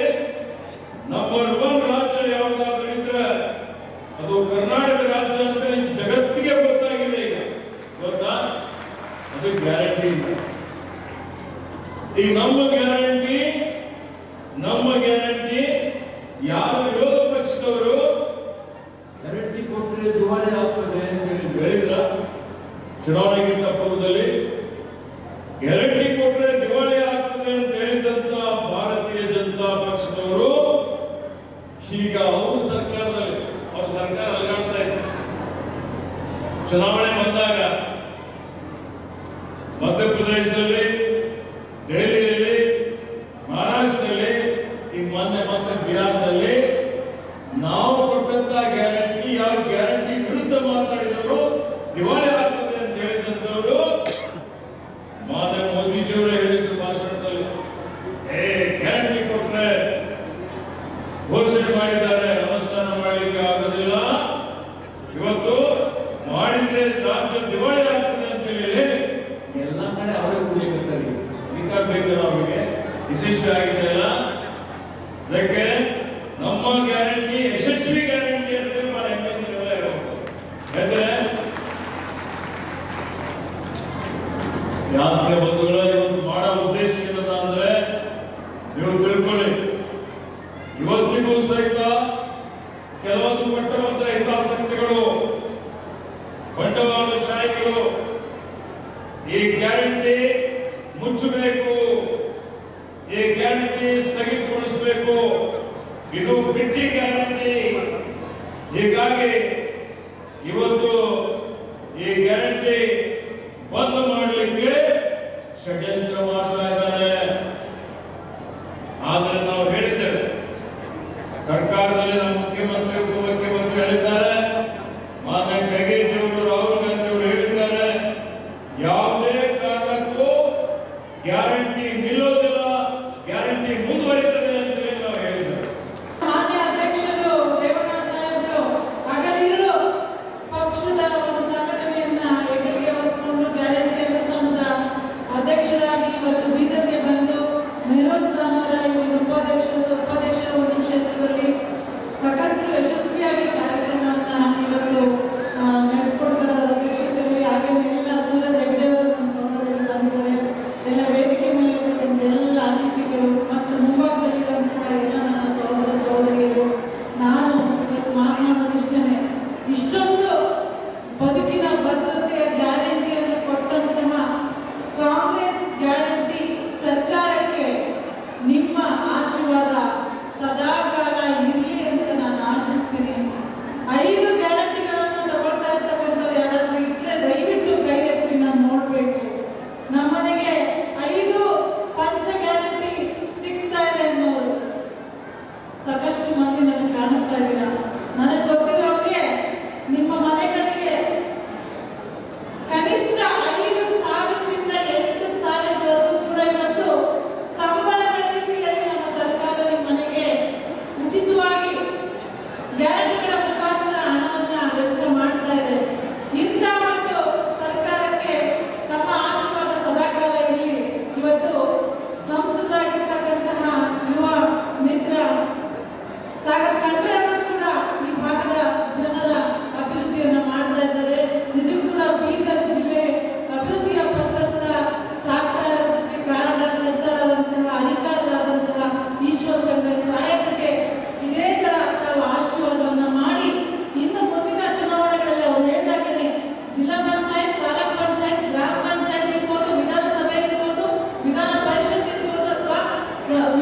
ನಂಬರ್ 1 ರಾಜ್ಯ ಯಾವುದಾದ್ರೂ ಇದ್ರೆ ಅದು ಕರ್ನಾಟಕ ರಾಜ್ಯ ಅಂತ ಜಗತ್ತಿಗೆ ಗೊತ್ತಾಗಿದೆ. ಈಗ ಗೊತ್ತಾ? ಅದು ಗ್ಯಾರಂಟಿ. ಈಗ ನಮ್ಮ ಗ್ಯಾರಂಟಿ ಯಾರು ವಿರೋಧ ಪಕ್ಷದವರು ಗ್ಯಾರಂಟಿ ಕೊಟ್ಟರೆ ದಿವಾಳಿ ಆಗ್ತದೆ ಅಂತ ಹೇಳಿದ್ರ ಚುನಾವಣೆಗಿಂತ ಪೂರ್ವದಲ್ಲಿ ಗ್ಯಾರಂಟಿ ಕೊಟ್ಟರೆ ದಿವಾಳಿ ಆಗ್ತದೆ ಅಂತ ಹೇಳಿದಂತ ಭಾರತೀಯ ಜನತಾ ಪಕ್ಷದವರು ಈಗ ಅವ್ರ ಸರ್ಕಾರ ಅಲಗಾಡ್ತಾ ಇತ್ತು. ಚುನಾವಣೆ ಬಂದಾಗ ಮಧ್ಯಪ್ರದೇಶದಲ್ಲಿ, ದೆಹಲಿಯಲ್ಲಿ, ಮಹಾರಾಷ್ಟ್ರದಲ್ಲಿ, ಈಗ ಮೊನ್ನೆ ಮತ್ತೆ ಬಿಹಾರದಲ್ಲಿ ನಾವು ಕೊಟ್ಟಂತ ಗ್ಯಾರಂಟಿ ಯಾವ ಗ್ಯಾರಂಟಿ ವಿರುದ್ಧ ಮಾತಾಡಿದವರು ದಿವಾಳಿ ಆಗ್ತದೆ ಅಂತ ಹೇಳಿದಂತವರು ಮಾನ್ಯ ಮೋದಿಜಿಯವರು ಹೇಳಿದ್ರು ಭಾಷಣದಲ್ಲಿ, ಗ್ಯಾರಂಟಿ ಕೊಟ್ರೆ ಘೋಷಣೆ ಮಾಡಿದ್ದಾರೆ, ಅನುಷ್ಠಾನ ಮಾಡಲಿಕ್ಕೆ ಆಗೋದಿಲ್ಲ, ಇವತ್ತು ಮಾಡಿದ್ರೆ ರಾಜ್ಯ ದಿವಾಳಿ ಆಗ್ತದೆ ಅಂತ ಹೇಳಿ ಎಲ್ಲ ಕಡೆ ಅವರೇ ಕುಡಿಯಕತ್ತಾರೆ. ಬೇಕಲ್ಲ ಅವರಿಗೆ ಯಶಸ್ವಿ ಆಗಿದೆ ಅಲ್ಲ. ಅದಕ್ಕೆ ನಮ್ಮ ಗ್ಯಾರಂಟಿ ಯಶಸ್ವಿ ಗ್ಯಾರಂಟಿ ಅಂತ ಬಹಳ ಹೆಮ್ಮೆ. ಯಾಕಂದ್ರೆ ಯಾಕೆ ಬಂಧುಗಳೇ, ಇವತ್ತು ಮಾಡೋ ಉದ್ದೇಶ ಏನದ ಅಂದ್ರೆ ನೀವು ತಿಳ್ಕೊಳ್ಳಿ, ಇವತ್ತಿಗೂ ಸಹಿತ ಕೆಲವೊಂದು ಪಟ್ಟಭದ್ರ ಹಿತಾಸಕ್ತಿಗಳು, ಬಂಡವಾಳಶಾಹಿಗಳು ಈ ಗ್ಯಾರಂಟಿ ಮುಚ್ಚಬೇಕು, ಈ ಗ್ಯಾರಂಟಿ ಸ್ಥಗಿತಗೊಳಿಸಬೇಕು, ಇದು ಬಿಟ್ಟಿ ಗ್ಯಾರಂಟಿ. ಹೀಗಾಗಿ ಇವತ್ತು ಈ ಗ್ಯಾರಂಟಿ ಬಂದ್ ಮಾಡಲಿಕ್ಕೆ ಷಡ್ಯಂತ್ರ ಮಾಡ್ತಾ ಇದ್ದಾರೆ. ಆದರೆ ನಾವು ಹೇಳಿದ್ದೇವೆ, ಸರ್ಕಾರದಲ್ಲಿ ನಮ್ಮ ಮುಖ್ಯಮಂತ್ರಿ ಉಪಮುಖ್ಯಮಂತ್ರಿ ಹೇಳಿದ್ದಾರೆ, ಮಾನ್ಯ ಖರ್ಗೆಜಿ ಅವರು, ರಾಹುಲ್ ಗಾಂಧಿ ಅವರು ಹೇಳಿದ್ದಾರೆ, ಯಾವುದೇ ಕಾರಣಕ್ಕೂ ಗ್ಯಾರಂಟಿ ನಿಲ್ಲೋದಿಲ್ಲ, ಗ್ಯಾರಂಟಿ ಮುಂದುವರಿತದೆ ಅಂತ ಹೇಳಿ ನಾವು ಹೇಳಿದ್ದೇವೆ. ಮಾನ್ಯ ಅಧ್ಯಕ್ಷರು ರೇವಣ್ಣ ಸಾಹೇಬರು ಹಗಲಿರುಳು ಪಕ್ಷದ ಒಂದು ಸಂಘಟನೆಯನ್ನ ಹೆಗಲಿಗೆ ಹೊತ್ಕೊಂಡು ಗ್ಯಾರಂಟಿ ಅನುಷ್ಠಾನದ ಅಧ್ಯಕ್ಷರಾಗಿ ಇವತ್ತು ಬೀದರ್ಗೆ ಬಂದು ಮೆಹರೋಜ್ ಖಾನ್ ಅವರ ಈ ಒಂದು ಉಪಾಧ್ಯಕ್ಷರ ಒಂದು ಕ್ಷೇತ್ರದಲ್ಲಿ ಸಾಕಷ್ಟು ಯಶಸ್ವಿಯಾಗಿ ಕಾರ್ಯಕ್ರಮವನ್ನ ಇವತ್ತು ನಡೆಸಿಕೊಡ್ತಾರೆ ಅವರ ಅಧ್ಯಕ್ಷತೆಯಲ್ಲಿ. ಹಾಗೆ ಎಲ್ಲ ಸೂರಜ್ ಹೆಗ್ಡೆ ಅವರು ನಮ್ಮ ಸಹೋದರರು ಬಂದಿದ್ದಾರೆ. ಎಲ್ಲ ವೇದಿಕೆ ಮೇಲೆ ಇರ್ತಕ್ಕಂಥ ಎಲ್ಲ ಅತಿಥಿಗಳು ಮತ್ತು ಮುಂಭಾಗದಲ್ಲಿರುವಂತಹ ಎಲ್ಲ ನನ್ನ ಸಹೋದರ ಸಹೋದರಿಯರು, ನಾನು ಮಾತನಾಡೋದಿಷ್ಟೇ, ಇಷ್ಟೊಂದು ಬದುಕಿನ ಭದ್ರತೆಯ ಗ್ಯಾರಂಟಿಯನ್ನು ಕೊಟ್ಟಂತಹ ಕಾಂಗ್ರೆಸ್ ಗ್ಯಾರಂಟಿ ಸರ್ಕಾರಕ್ಕೆ ನಿಮ್ಮ ಆಶೀರ್ವಾದ ಸದಾಕಾಲ ಇರಲಿ ಅಂತ ನಾನು ಆಶಿಸ್ತೀನಿ. 5 ಗ್ಯಾರಂಟಿಗಳನ್ನು ತಗೊಳ್ತಾ ಇರ್ತಕ್ಕಂಥವ್ರು ಯಾರಾದ್ರೂ ಇದ್ರೆ ದಯವಿಟ್ಟು ಕೈ ಎತ್ತಿ ನಾನು ನೋಡ್ಬೇಕು. ನಮ್ಮನೆಗೆ 5 ಪಂಚ ಗ್ಯಾರಂಟಿ ಸಿಗ್ತಾ ಇದೆ ಅನ್ನೋರು ಸಾಕಷ್ಟು ಮಂದಿ ನನಗೆ ಕಾಣಿಸ್ತಾ ಇದ್ದೀರಾ. ನನಗೆ ಗೊತ್ತಿರೋರಿಗೆ ನಿಮ್ಮ ಮನೆಗಳಿಗೆ ಕನಿಷ್ಠ 5,000ದಿಂದ 8,000ವರೆಗೂ ಕೂಡ ಇವತ್ತು ಸಂಬಳದ ರೀತಿಯಲ್ಲಿ ನಮ್ಮ ಸರ್ಕಾರ ನಿಮ್ಮ ಮನೆಗೆ ಉಚಿತವಾಗಿ ಗ್ಯಾರಂಟಿಗಳ ಮುಖಾಂತರ ಹಣವನ್ನ ವೆಚ್ಚ ಮಾಡ್ತಾ ಇದೆ. ಇಂಥ ಒಂದು ಸರ್ಕಾರಕ್ಕೆ ತಮ್ಮ ಆಶೀರ್ವಾದ ಸದಾಕಾಲ ಇರಲಿ. ಇವತ್ತು ಸಂಸದರಾಗಿರ್ತಕ್ಕಂತಹ ಯುವ ಮಿತ್ರ ಸಾಗರ್ ಖಂಡ್ರೆ ಅವರು ಕೂಡ ಈ ಭಾಗದ ಜನರ ಅಭಿವೃದ್ಧಿಯನ್ನ ಮಾಡ್ತಾ ಇದ್ದಾರೆ. ನಿಜಕ್ಕೂ ಕೂಡ ಬೀದರ್ ಜಿಲ್ಲೆ ಅಭಿವೃದ್ಧಿಯ ಪಥದತ್ತ ಸಾಗ್ತಾ ಇರೋದಕ್ಕೆ ಕಾರಣಕರ್ತರಾದಂತಹ ಅಧಿಕಾರರಾದಂತಹ ಈಶ್ವರ್ ಖಂಡ್ರೆ ಸಾಹೇಬರಿಗೆ ಇದೇ ತರ ತಾವು ಆಶೀರ್ವಾದವನ್ನ ಮಾಡಿ ಇನ್ನು ಮುಂದಿನ ಚುನಾವಣೆಗಳಲ್ಲಿ ಅವರು ಹೇಳಿದಾಗೇನೆ ಜಿಲ್ಲಾ ಪಂಚಾಯತ್, ತಾಲೂಕ್ ಪಂಚಾಯತ್, ಗ್ರಾಮ ಪಂಚಾಯತ್ ಇರ್ಬೋದು, ವಿಧಾನಸಭೆ ಇರ್ಬೋದು, ವಿಧಾನ ಪರಿಷತ್ ಇರ್ಬೋದು ಅಥವಾ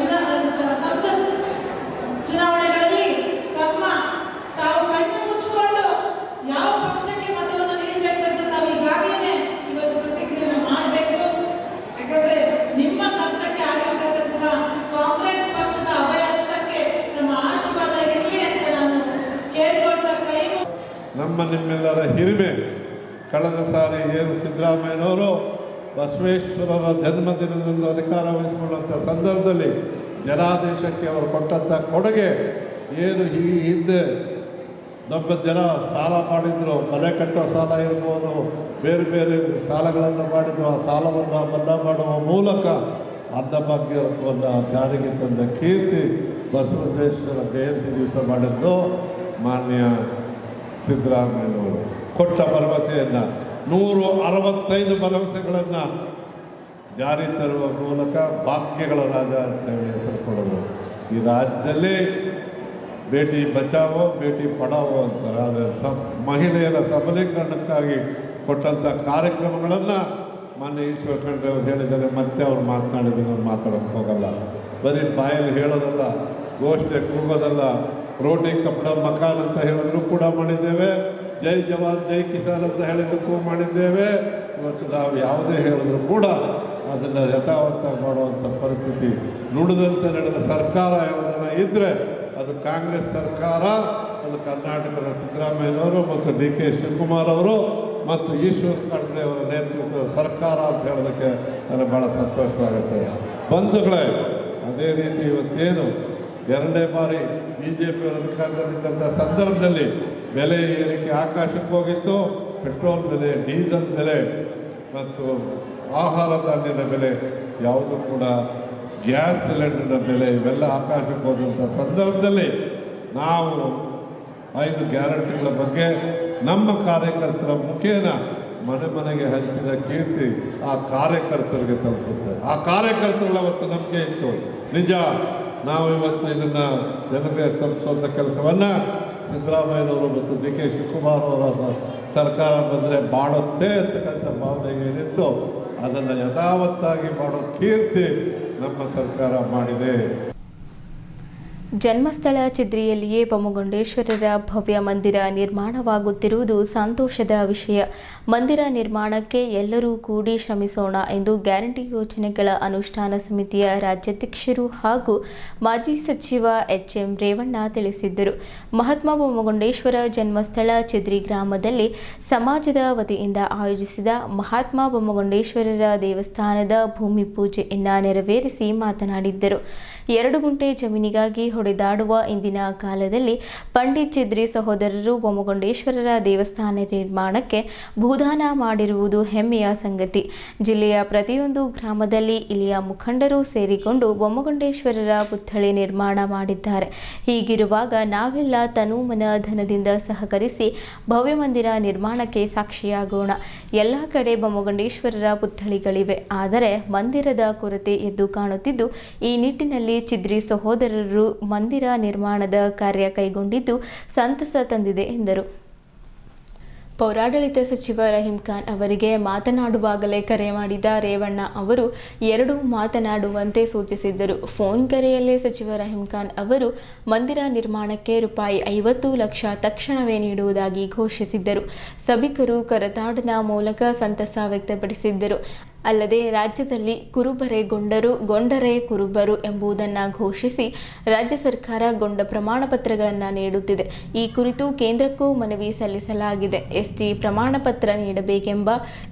ಸಂಸತ್ ಚುನಾವಣೆಗಳಲ್ಲಿ ತಾವು ಕಣ್ಣು ಮುಚ್ಚಿಕೊಂಡು ಯಾವ ಪಕ್ಷಕ್ಕೆ ಮತವನ್ನು ನೀಡಬೇಕಂತ ತಾವು ಈಗಾಗಲೇ ಇವತ್ತು ಪ್ರತಿಜ್ಞೆಯನ್ನು ಮಾಡಬೇಕು. ಯಾಕಂದ್ರೆ ನಿಮ್ಮ ಕಷ್ಟಕ್ಕೆ ಆಗಿರ್ತಕ್ಕಂತಹ ಕಾಂಗ್ರೆಸ್ ಪಕ್ಷದ ಅಭಯಹಸ್ತಕ್ಕೆ ನಮ್ಮ ಆಶೀರ್ವಾದ ಇರಲಿ ಅಂತ ನಾನು ಕೇಳ್ಕೊಳ್ತಾ ಕೈ ನಮ್ಮ ನಿಮ್ಮೆಲ್ಲರ ಹಿರಿಮೆ. ಕಳೆದ ಸಾರಿ ಏನು ಸಿದ್ದರಾಮಯ್ಯನವರು ಬಸವೇಶ್ವರರ ಜನ್ಮದಿನದಂದು ಅಧಿಕಾರ ವಹಿಸಿಕೊಳ್ಳುವಂಥ ಸಂದರ್ಭದಲ್ಲಿ ಜನಾದೇಶಕ್ಕೆ ಅವರು ಕೊಟ್ಟಂಥ ಕೊಡುಗೆ ಏನು, ಈ ಹಿಂದೆ ನಮ್ಮ ಜನ ಸಾಲ ಮಾಡಿದ್ರು, ಮನೆ ಕಟ್ಟೋ ಸಾಲ ಇರ್ಬೋದು, ಬೇರೆ ಬೇರೆ ಸಾಲಗಳನ್ನು ಮಾಡಿದ್ರು, ಆ ಸಾಲವನ್ನು ಮನ್ನಾ ಮಾಡುವ ಮೂಲಕ ಅನ್ನಭಾಗ್ಯವನ್ನು ಜಾರಿಗೆ ತಂದ ಕೀರ್ತಿ ಬಸವೇಶ್ವರ ಜಯಂತಿ ದಿವಸ ಮಾಡಿದ್ದು ಮಾನ್ಯ ಸಿದ್ದರಾಮಯ್ಯನವರು. ಕೊಟ್ಟ ಭರವಸೆಯನ್ನು 165 ಭರವಸೆಗಳನ್ನು ಜಾರಿ ತರುವ ಮೂಲಕ ಭಾಗ್ಯಗಳ ರಾಜ ಅಂತ ಹೇಳಿ ಹೆಸರು ಕೊಡೋದು. ಈ ರಾಜ್ಯದಲ್ಲಿ ಬೇಟಿ ಬಚಾವೋ ಬೇಟಿ ಪಡಾವೋ ಅಂತಾರೆ. ಆದರೆ ಮಹಿಳೆಯರ ಸಬಲೀಕರಣಕ್ಕಾಗಿ ಕೊಟ್ಟಂಥ ಕಾರ್ಯಕ್ರಮಗಳನ್ನು ಮಾನ್ಯ ಈಶ್ವರ್ ಖಂಡ್ರೆ ಅವರು ಹೇಳಿದ್ದಾರೆ. ಮತ್ತೆ ಅವ್ರು ಮಾತನಾಡಿದ್ರು, ಮಾತಾಡೋಕ್ಕೆ ಹೋಗಲ್ಲ. ಬರೀ ಬಾಯಲ್ಲಿ ಹೇಳೋದಲ್ಲ, ಘೋಷಣೆ ಕೂಗೋದಲ್ಲ, ರೋಟಿ ಕಪಡ ಮಕಾನ್ ಅಂತ ಹೇಳಿದ್ರು ಕೂಡ ಮಾಡಿದ್ದೇವೆ, ಜೈ ಜವಾನ್ ಜೈ ಕಿಸಾನ್ ಅಂತ ಹೇಳಿದ್ದಕ್ಕೂ ಮಾಡಿದ್ದೇವೆ. ಇವತ್ತು ನಾವು ಯಾವುದೇ ಹೇಳಿದ್ರು ಕೂಡ ಅದನ್ನು ಯಥಾವತ್ತ ಮಾಡುವಂಥ ಪರಿಸ್ಥಿತಿ. ನುಡಿದಂತೆ ನಡೆದ ಸರ್ಕಾರ ಯಾವುದನ್ನ ಇದ್ದರೆ ಅದು ಕಾಂಗ್ರೆಸ್ ಸರ್ಕಾರ, ಅದು ಕರ್ನಾಟಕದ ಸಿದ್ದರಾಮಯ್ಯನವರು ಮತ್ತು ಡಿ ಕೆ ಶಿವಕುಮಾರ್ ಅವರು ಮತ್ತು ಈಶ್ವರ್ ಖಂಡ್ರೆ ಅವರ ನೇತೃತ್ವದ ಸರ್ಕಾರ ಅಂತ ಹೇಳೋದಕ್ಕೆ ನನಗೆ ಭಾಳ ಸಂತೋಷವಾಗುತ್ತೆ. ಬಂಧುಗಳೇ, ಅದೇ ರೀತಿ ಇವತ್ತೇನು 2ನೇ ಬಾರಿ BJP ಅಧಿಕಾರದಲ್ಲಿದ್ದಂಥ ಸಂದರ್ಭದಲ್ಲಿ ಬೆಲೆ ಏರಿಕೆ ಆಕಾಶಕ್ಕೆ ಹೋಗಿತ್ತು. ಪೆಟ್ರೋಲ್ ಬೆಲೆ, ಡೀಸೆಲ್ ಬೆಲೆ ಮತ್ತು ಆಹಾರ ಧಾನ್ಯದ ಬೆಲೆ, ಯಾವುದು ಕೂಡ ಗ್ಯಾಸ್ ಸಿಲಿಂಡರ್ನ ಬೆಲೆ ಇವೆಲ್ಲ ಆಕಾಶಕ್ಕೆ ಹೋದಂಥ ಸಂದರ್ಭದಲ್ಲಿ ನಾವು 5 ಗ್ಯಾರಂಟಿಗಳ ಬಗ್ಗೆ ನಮ್ಮ ಕಾರ್ಯಕರ್ತರ ಮುಖೇನ ಮನೆ ಮನೆಗೆ ಹಂಚಿದ ಕೀರ್ತಿ ಆ ಕಾರ್ಯಕರ್ತರಿಗೆ ತಲುಪುತ್ತೆ. ಆ ಕಾರ್ಯಕರ್ತರಲ್ಲಿ ಅವತ್ತು ನಂಬಿಕೆ ಇತ್ತು. ನಿಜ, ನಾವು ಇವತ್ತು ಇದನ್ನು ಜನರಿಗೆ ತಲುಪಿಸುವಂಥ ಕೆಲಸವನ್ನು ಸಿದ್ದರಾಮಯ್ಯನವರು ಮತ್ತು ಡಿ ಕೆ ಶಿವಕುಮಾರ್ ಅವರ ಸರ್ಕಾರ ಬಂದರೆ ಮಾಡುತ್ತೆ ಅಂತಕ್ಕಂಥ ಭಾವನೆ ಏನಿತ್ತು ಅದನ್ನು ಯಥಾವತ್ತಾಗಿ ಮಾಡೋ ಕೀರ್ತಿ ನಮ್ಮ ಸರ್ಕಾರ ಮಾಡಿದೆ. ಜನ್ಮಸ್ಥಳ ಚಿದ್ರಿಯಲ್ಲಿಯೇ ಬೊಮ್ಮಗೊಂಡೇಶ್ವರರ ಭವ್ಯ ಮಂದಿರ ನಿರ್ಮಾಣವಾಗುತ್ತಿರುವುದು ಸಂತೋಷದ ವಿಷಯ. ಮಂದಿರ ನಿರ್ಮಾಣಕ್ಕೆ ಎಲ್ಲರೂ ಕೂಡಿ ಶ್ರಮಿಸೋಣ ಎಂದು ಗ್ಯಾರಂಟಿ ಯೋಜನೆಗಳ ಅನುಷ್ಠಾನ ಸಮಿತಿಯ ರಾಜ್ಯಾಧ್ಯಕ್ಷರು ಹಾಗೂ ಮಾಜಿ ಸಚಿವ ಎಚ್ಎಂ ರೇವಣ್ಣ ತಿಳಿಸಿದ್ದರು. ಮಹಾತ್ಮ ಬೊಮ್ಮಗೊಂಡೇಶ್ವರ ಜನ್ಮಸ್ಥಳ ಚಿದ್ರಿ ಗ್ರಾಮದಲ್ಲಿ ಸಮಾಜದ ವತಿಯಿಂದ ಆಯೋಜಿಸಿದ ಮಹಾತ್ಮ ಬೊಮ್ಮಗೊಂಡೇಶ್ವರರ ದೇವಸ್ಥಾನದ ಭೂಮಿ ಪೂಜೆಯನ್ನು ನೆರವೇರಿಸಿ ಮಾತನಾಡಿದ್ದರು. 2 ಗುಂಟೆ ಜಮೀನಿಗಾಗಿ ಹೊಡೆದಾಡುವ ಇಂದಿನ ಕಾಲದಲ್ಲಿ ಪಂಡಿತ್ ಚಿದ್ರಿ ಸಹೋದರರು ಬೊಮ್ಮಗೊಂಡೇಶ್ವರರ ದೇವಸ್ಥಾನ ನಿರ್ಮಾಣಕ್ಕೆ ಭೂದಾನ ಮಾಡಿರುವುದು ಹೆಮ್ಮೆಯ ಸಂಗತಿ. ಜಿಲ್ಲೆಯ ಪ್ರತಿಯೊಂದು ಗ್ರಾಮದಲ್ಲಿ ಇಲ್ಲಿಯ ಮುಖಂಡರು ಸೇರಿಕೊಂಡು ಬೊಮ್ಮಗೊಂಡೇಶ್ವರರ ಪುತ್ಥಳಿ ನಿರ್ಮಾಣ ಮಾಡಿದ್ದಾರೆ. ಹೀಗಿರುವಾಗ ನಾವೆಲ್ಲ ತನುಮನ ಧನದಿಂದ ಸಹಕರಿಸಿ ಭವ್ಯ ಮಂದಿರ ನಿರ್ಮಾಣಕ್ಕೆ ಸಾಕ್ಷಿಯಾಗೋಣ. ಎಲ್ಲ ಕಡೆ ಬೊಮ್ಮಗೊಂಡೇಶ್ವರರ ಪುತ್ಥಳಿಗಳಿವೆ, ಆದರೆ ಮಂದಿರದ ಕೊರತೆ ಎದ್ದು ಕಾಣುತ್ತಿದ್ದು, ಈ ನಿಟ್ಟಿನಲ್ಲಿ ಚಿದ್ರಿ ಸಹೋದರರು ಮಂದಿರ ನಿರ್ಮಾಣದ ಕಾರ್ಯ ಕೈಗೊಂಡಿದ್ದು ಸಂತಸ ತಂದಿದೆ ಎಂದರು. ಪೌರಾಡಳಿತ ಸಚಿವ ರಹೀಂ ಖಾನ್ ಅವರಿಗೆ ಮಾತನಾಡುವಾಗಲೇ ಕರೆ ಮಾಡಿದ ರೇವಣ್ಣ ಅವರು 2 ಮಾತನಾಡುವಂತೆ ಸೂಚಿಸಿದ್ದರು. ಫೋನ್ ಕರೆಯಲ್ಲೇ ಸಚಿವ ರಹೀಂ ಖಾನ್ ಅವರು ಮಂದಿರ ನಿರ್ಮಾಣಕ್ಕೆ ₹50 ಲಕ್ಷ ತಕ್ಷಣವೇ ನೀಡುವುದಾಗಿ ಘೋಷಿಸಿದ್ದರು. ಸಭಿಕರು ಕರತಾಡನ ಮೂಲಕ ಸಂತಸ ವ್ಯಕ್ತಪಡಿಸಿದ್ದರು. ಅಲ್ಲದೆ ರಾಜ್ಯದಲ್ಲಿ ಕುರುಬರೇ ಗೊಂಡರು, ಗೊಂಡರೇ ಕುರುಬರು ಎಂಬುದನ್ನು ಘೋಷಿಸಿ ರಾಜ್ಯ ಸರ್ಕಾರ ಗೊಂಡ ಪ್ರಮಾಣ ಪತ್ರಗಳನ್ನು ನೀಡುತ್ತಿದೆ. ಈ ಕುರಿತು ಕೇಂದ್ರಕ್ಕೂ ಮನವಿ ಸಲ್ಲಿಸಲಾಗಿದೆ. ಎಸ್ಟಿ ಪ್ರಮಾಣ ಪತ್ರ ನೀಡಬೇಕೆಂಬ